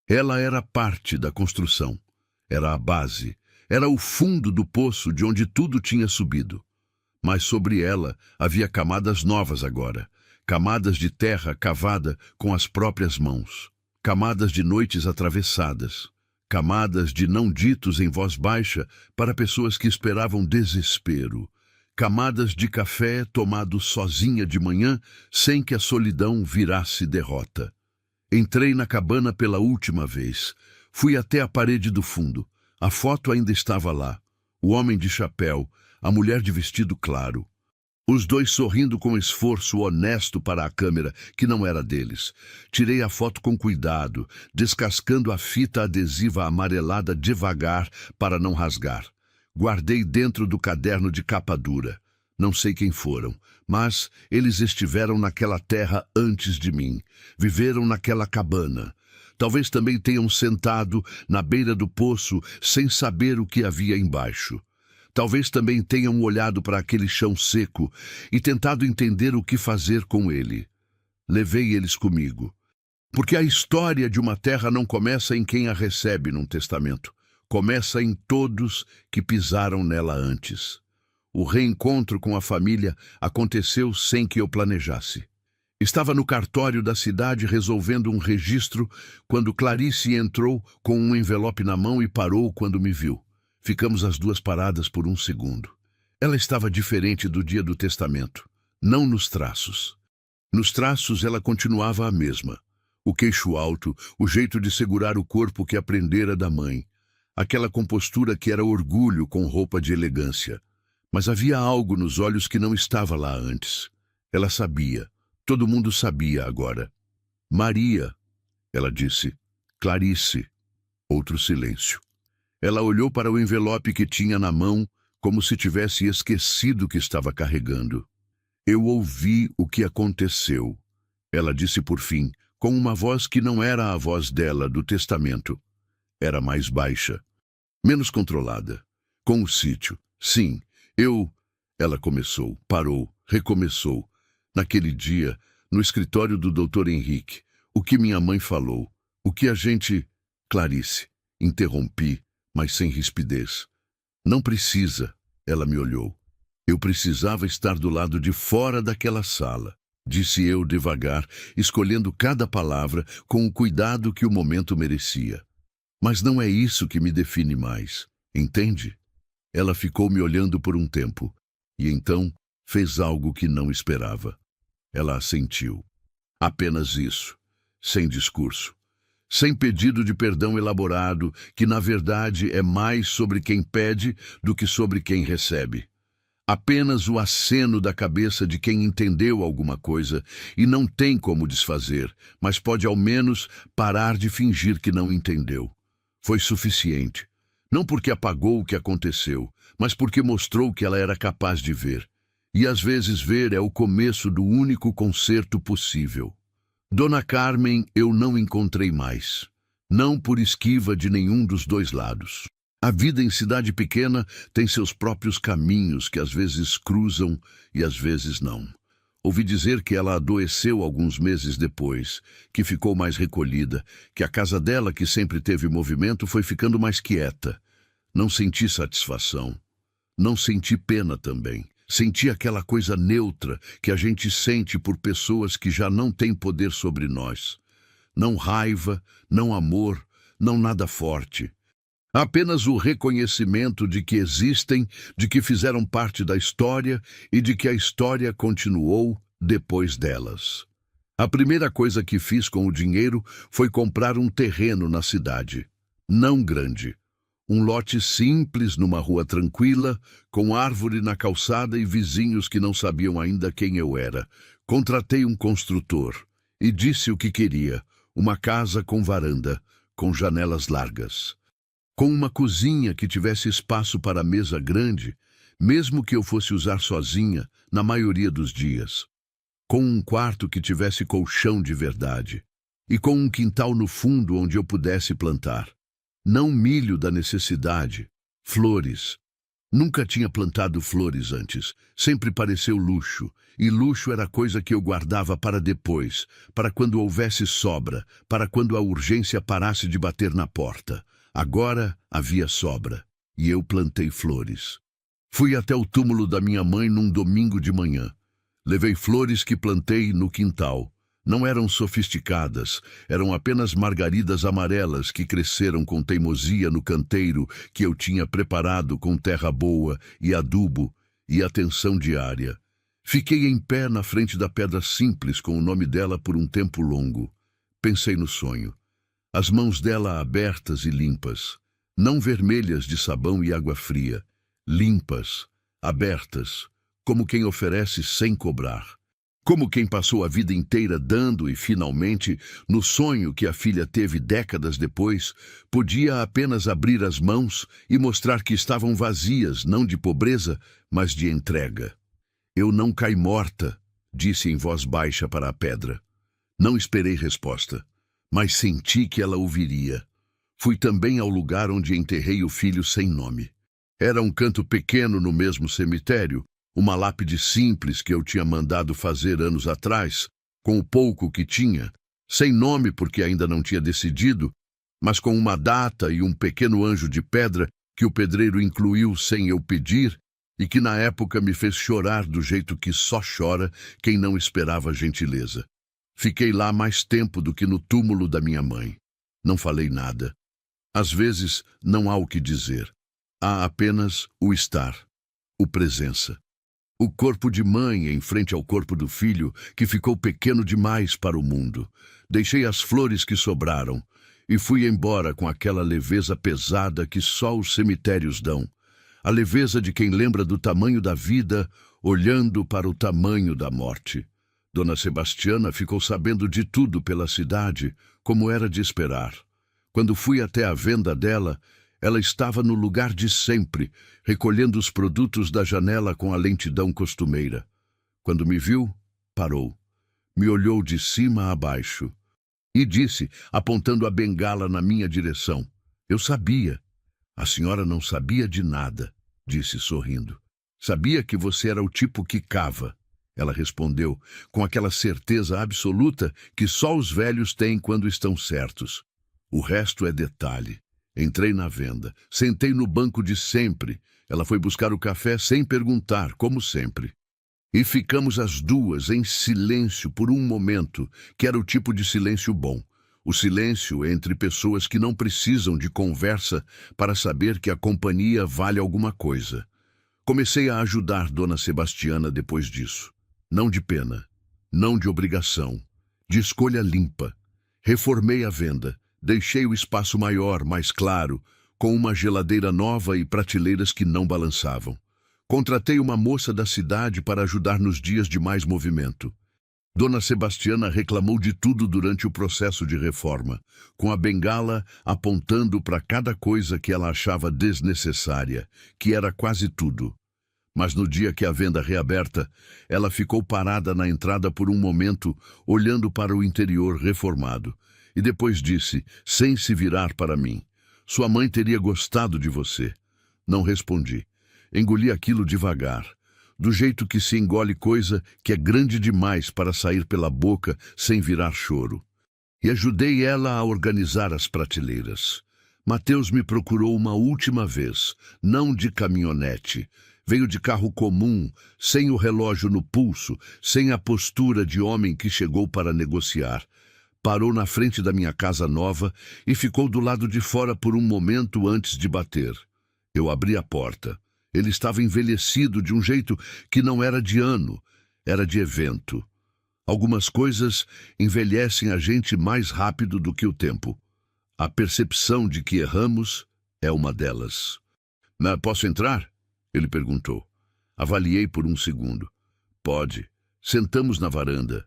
Ela era parte da construção. Era a base. Era o fundo do poço de onde tudo tinha subido. Mas sobre ela havia camadas novas agora. Camadas de terra cavada com as próprias mãos. Camadas de noites atravessadas. Camadas de não ditos em voz baixa para pessoas que esperavam desespero. Camadas de café tomado sozinha de manhã, sem que a solidão virasse derrota. Entrei na cabana pela última vez. Fui até a parede do fundo. A foto ainda estava lá. O homem de chapéu, a mulher de vestido claro. Os dois sorrindo com esforço honesto para a câmera, que não era deles. Tirei a foto com cuidado, descascando a fita adesiva amarelada devagar para não rasgar. Guardei dentro do caderno de capa dura. Não sei quem foram, mas eles estiveram naquela terra antes de mim. Viveram naquela cabana. Talvez também tenham sentado na beira do poço sem saber o que havia embaixo. Talvez também tenham olhado para aquele chão seco e tentado entender o que fazer com ele. Levei eles comigo. Porque a história de uma terra não começa em quem a recebe num testamento. Começa em todos que pisaram nela antes. O reencontro com a família aconteceu sem que eu planejasse. Estava no cartório da cidade resolvendo um registro quando Clarice entrou com um envelope na mão e parou quando me viu. Ficamos as duas paradas por um segundo. Ela estava diferente do dia do testamento, não nos traços. Nos traços ela continuava a mesma. O queixo alto, o jeito de segurar o corpo que aprendera da mãe. Aquela compostura que era orgulho com roupa de elegância. Mas havia algo nos olhos que não estava lá antes. Ela sabia. Todo mundo sabia agora. Maria, ela disse. Clarice. Outro silêncio. Ela olhou para o envelope que tinha na mão, como se tivesse esquecido o que estava carregando. Eu ouvi o que aconteceu. Ela disse por fim, com uma voz que não era a voz dela do testamento. Era mais baixa, menos controlada. Com o sítio. Sim, eu... Ela começou, parou, recomeçou. Naquele dia, no escritório do Dr. Henrique, o que minha mãe falou, o que a gente... Clarice, interrompi, mas sem rispidez. Não precisa, ela me olhou. Eu precisava estar do lado de fora daquela sala, disse eu devagar, escolhendo cada palavra com o cuidado que o momento merecia. Mas não é isso que me define mais, entende? Ela ficou me olhando por um tempo, e então fez algo que não esperava. Ela assentiu. Apenas isso, sem discurso. Sem pedido de perdão elaborado, que na verdade é mais sobre quem pede do que sobre quem recebe. Apenas o aceno da cabeça de quem entendeu alguma coisa e não tem como desfazer, mas pode ao menos parar de fingir que não entendeu. Foi suficiente. Não porque apagou o que aconteceu, mas porque mostrou que ela era capaz de ver. E às vezes ver é o começo do único conserto possível. Dona Carmen eu não encontrei mais. Não por esquiva de nenhum dos dois lados. A vida em cidade pequena tem seus próprios caminhos que às vezes cruzam e às vezes não. Ouvi dizer que ela adoeceu alguns meses depois, que ficou mais recolhida, que a casa dela, que sempre teve movimento, foi ficando mais quieta. Não senti satisfação. Não senti pena também. Senti aquela coisa neutra que a gente sente por pessoas que já não têm poder sobre nós. Não raiva, não amor, não nada forte. Apenas o reconhecimento de que existem, de que fizeram parte da história e de que a história continuou depois delas. A primeira coisa que fiz com o dinheiro foi comprar um terreno na cidade. Não grande. Um lote simples numa rua tranquila, com árvore na calçada e vizinhos que não sabiam ainda quem eu era. Contratei um construtor e disse o que queria: uma casa com varanda, com janelas largas. Com uma cozinha que tivesse espaço para a mesa grande, mesmo que eu fosse usar sozinha, na maioria dos dias. Com um quarto que tivesse colchão de verdade. E com um quintal no fundo onde eu pudesse plantar. Não milho da necessidade, flores. Nunca tinha plantado flores antes. Sempre pareceu luxo. E luxo era coisa que eu guardava para depois, para quando houvesse sobra, para quando a urgência parasse de bater na porta. Agora havia sobra, e eu plantei flores. Fui até o túmulo da minha mãe num domingo de manhã. Levei flores que plantei no quintal. Não eram sofisticadas, eram apenas margaridas amarelas que cresceram com teimosia no canteiro que eu tinha preparado com terra boa e adubo e atenção diária. Fiquei em pé na frente da pedra simples com o nome dela por um tempo longo. Pensei no sonho. As mãos dela abertas e limpas, não vermelhas de sabão e água fria, limpas, abertas, como quem oferece sem cobrar. Como quem passou a vida inteira dando e, finalmente, no sonho que a filha teve décadas depois, podia apenas abrir as mãos e mostrar que estavam vazias, não de pobreza, mas de entrega. Eu não caí morta, disse em voz baixa para a pedra. Não esperei resposta, mas senti que ela ouviria. Fui também ao lugar onde enterrei o filho sem nome. Era um canto pequeno no mesmo cemitério, uma lápide simples que eu tinha mandado fazer anos atrás, com o pouco que tinha, sem nome porque ainda não tinha decidido, mas com uma data e um pequeno anjo de pedra que o pedreiro incluiu sem eu pedir e que na época me fez chorar do jeito que só chora quem não esperava gentileza. Fiquei lá mais tempo do que no túmulo da minha mãe. Não falei nada. Às vezes não há o que dizer. Há apenas o estar, o presença. O corpo de mãe em frente ao corpo do filho, que ficou pequeno demais para o mundo. Deixei as flores que sobraram e fui embora com aquela leveza pesada que só os cemitérios dão. A leveza de quem lembra do tamanho da vida, olhando para o tamanho da morte. Dona Sebastiana ficou sabendo de tudo pela cidade, como era de esperar. Quando fui até a venda dela, ela estava no lugar de sempre, recolhendo os produtos da janela com a lentidão costumeira. Quando me viu, parou. Me olhou de cima a baixo e disse, apontando a bengala na minha direção: "Eu sabia." "A senhora não sabia de nada", disse sorrindo. "Sabia que você era o tipo que cava." Ela respondeu, com aquela certeza absoluta que só os velhos têm quando estão certos. "O resto é detalhe." Entrei na venda, sentei no banco de sempre. Ela foi buscar o café sem perguntar, como sempre. E ficamos as duas em silêncio por um momento, que era o tipo de silêncio bom. O silêncio entre pessoas que não precisam de conversa para saber que a companhia vale alguma coisa. Comecei a ajudar Dona Sebastiana depois disso. Não de pena, não de obrigação, de escolha limpa. Reformei a venda, deixei o espaço maior, mais claro, com uma geladeira nova e prateleiras que não balançavam. Contratei uma moça da cidade para ajudar nos dias de mais movimento. Dona Sebastiana reclamou de tudo durante o processo de reforma, com a bengala apontando para cada coisa que ela achava desnecessária, que era quase tudo. Mas no dia que a venda reaberta, ela ficou parada na entrada por um momento, olhando para o interior reformado, e depois disse, sem se virar para mim: "Sua mãe teria gostado de você." Não respondi. Engoli aquilo devagar, do jeito que se engole coisa que é grande demais para sair pela boca sem virar choro. E ajudei ela a organizar as prateleiras. Mateus me procurou uma última vez, não de caminhonete. Veio de carro comum, sem o relógio no pulso, sem a postura de homem que chegou para negociar. Parou na frente da minha casa nova e ficou do lado de fora por um momento antes de bater. Eu abri a porta. Ele estava envelhecido de um jeito que não era de ano, era de evento. Algumas coisas envelhecem a gente mais rápido do que o tempo. A percepção de que erramos é uma delas. "Posso entrar?" ele perguntou. Avaliei por um segundo. "Pode." Sentamos na varanda.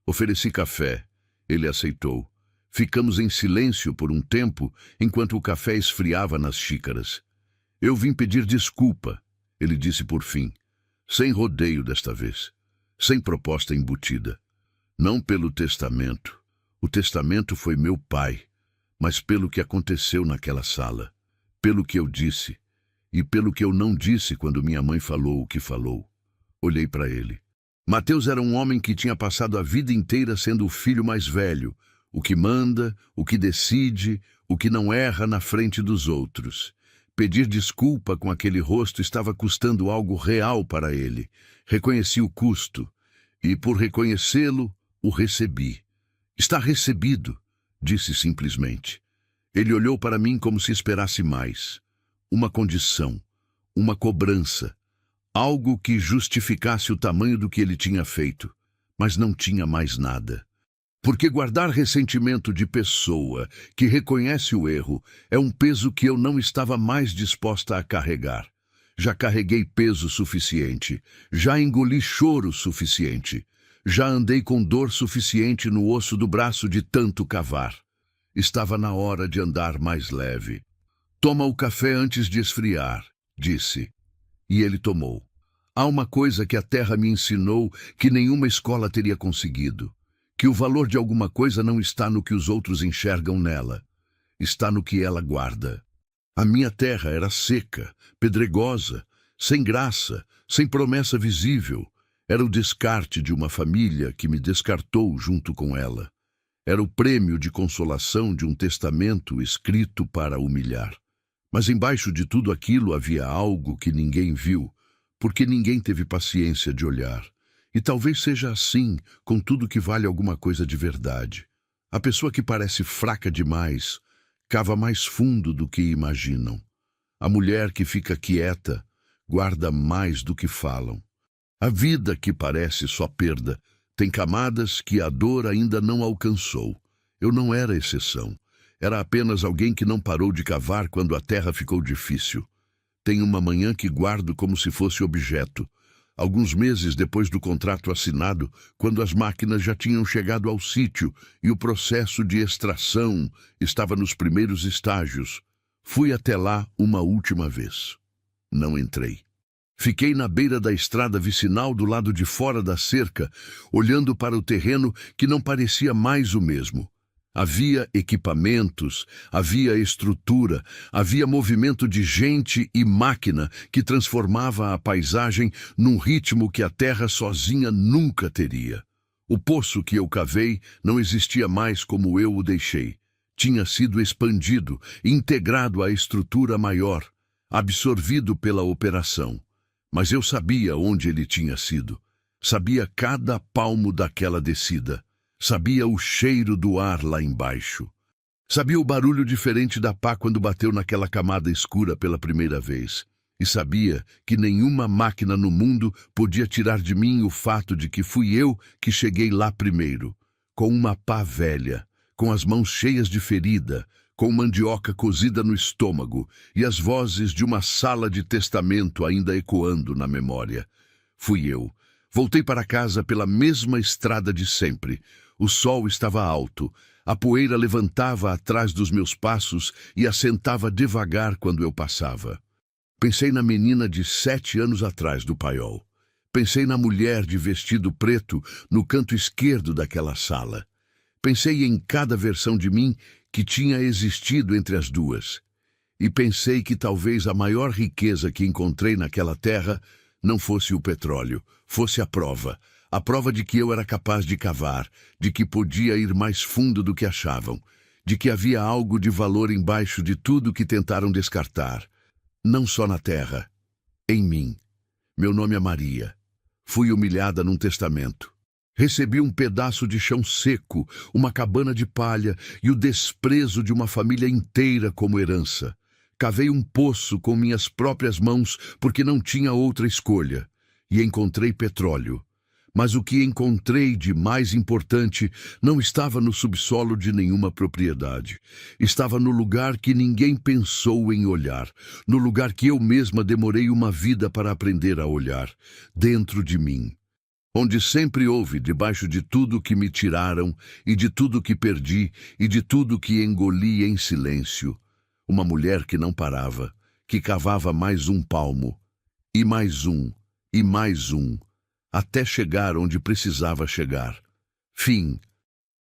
Ofereci café. Ele aceitou. Ficamos em silêncio por um tempo, enquanto o café esfriava nas xícaras. "Eu vim pedir desculpa", ele disse por fim. Sem rodeio desta vez. Sem proposta embutida. Não pelo testamento. O testamento foi meu pai. Mas pelo que aconteceu naquela sala. Pelo que eu disse. E pelo que eu não disse quando minha mãe falou o que falou. Olhei para ele. Mateus era um homem que tinha passado a vida inteira sendo o filho mais velho, o que manda, o que decide, o que não erra na frente dos outros. Pedir desculpa com aquele rosto estava custando algo real para ele. Reconheci o custo, e por reconhecê-lo, o recebi. "Está recebido", disse simplesmente. Ele olhou para mim como se esperasse mais. Uma condição, uma cobrança, algo que justificasse o tamanho do que ele tinha feito, mas não tinha mais nada. Porque guardar ressentimento de pessoa que reconhece o erro é um peso que eu não estava mais disposta a carregar. Já carreguei peso suficiente, já engoli choro suficiente, já andei com dor suficiente no osso do braço de tanto cavar. Estava na hora de andar mais leve. "Toma o café antes de esfriar", disse. E ele tomou. Há uma coisa que a terra me ensinou que nenhuma escola teria conseguido. Que o valor de alguma coisa não está no que os outros enxergam nela. Está no que ela guarda. A minha terra era seca, pedregosa, sem graça, sem promessa visível. Era o descarte de uma família que me descartou junto com ela. Era o prêmio de consolação de um testamento escrito para humilhar. Mas embaixo de tudo aquilo havia algo que ninguém viu, porque ninguém teve paciência de olhar. E talvez seja assim com tudo que vale alguma coisa de verdade. A pessoa que parece fraca demais cava mais fundo do que imaginam. A mulher que fica quieta guarda mais do que falam. A vida que parece só perda tem camadas que a dor ainda não alcançou. Eu não era exceção. Era apenas alguém que não parou de cavar quando a terra ficou difícil. Tem uma manhã que guardo como se fosse objeto. Alguns meses depois do contrato assinado, quando as máquinas já tinham chegado ao sítio e o processo de extração estava nos primeiros estágios, fui até lá uma última vez. Não entrei. Fiquei na beira da estrada vicinal do lado de fora da cerca, olhando para o terreno que não parecia mais o mesmo. Havia equipamentos, havia estrutura, havia movimento de gente e máquina que transformava a paisagem num ritmo que a terra sozinha nunca teria. O poço que eu cavei não existia mais como eu o deixei. Tinha sido expandido, integrado à estrutura maior, absorvido pela operação. Mas eu sabia onde ele tinha sido. Sabia cada palmo daquela descida. Sabia o cheiro do ar lá embaixo. Sabia o barulho diferente da pá quando bateu naquela camada escura pela primeira vez. E sabia que nenhuma máquina no mundo podia tirar de mim o fato de que fui eu que cheguei lá primeiro, com uma pá velha, com as mãos cheias de ferida, com mandioca cozida no estômago e as vozes de uma sala de testamento ainda ecoando na memória. Fui eu. Voltei para casa pela mesma estrada de sempre. O sol estava alto, a poeira levantava atrás dos meus passos e assentava devagar quando eu passava. Pensei na menina de 7 anos atrás do paiol. Pensei na mulher de vestido preto no canto esquerdo daquela sala. Pensei em cada versão de mim que tinha existido entre as duas. E pensei que talvez a maior riqueza que encontrei naquela terra não fosse o petróleo, fosse a prova de que eu era capaz de cavar, de que podia ir mais fundo do que achavam, de que havia algo de valor embaixo de tudo que tentaram descartar. Não só na terra, em mim. Meu nome é Maria. Fui humilhada num testamento. Recebi um pedaço de chão seco, uma cabana de palha e o desprezo de uma família inteira como herança. Cavei um poço com minhas próprias mãos porque não tinha outra escolha. E encontrei petróleo. Mas o que encontrei de mais importante não estava no subsolo de nenhuma propriedade. Estava no lugar que ninguém pensou em olhar, no lugar que eu mesma demorei uma vida para aprender a olhar, dentro de mim. Onde sempre houve, debaixo de tudo que me tiraram, e de tudo que perdi, e de tudo que engoli em silêncio, uma mulher que não parava, que cavava mais um palmo, e mais um, e mais um, até chegar onde precisava chegar. Fim.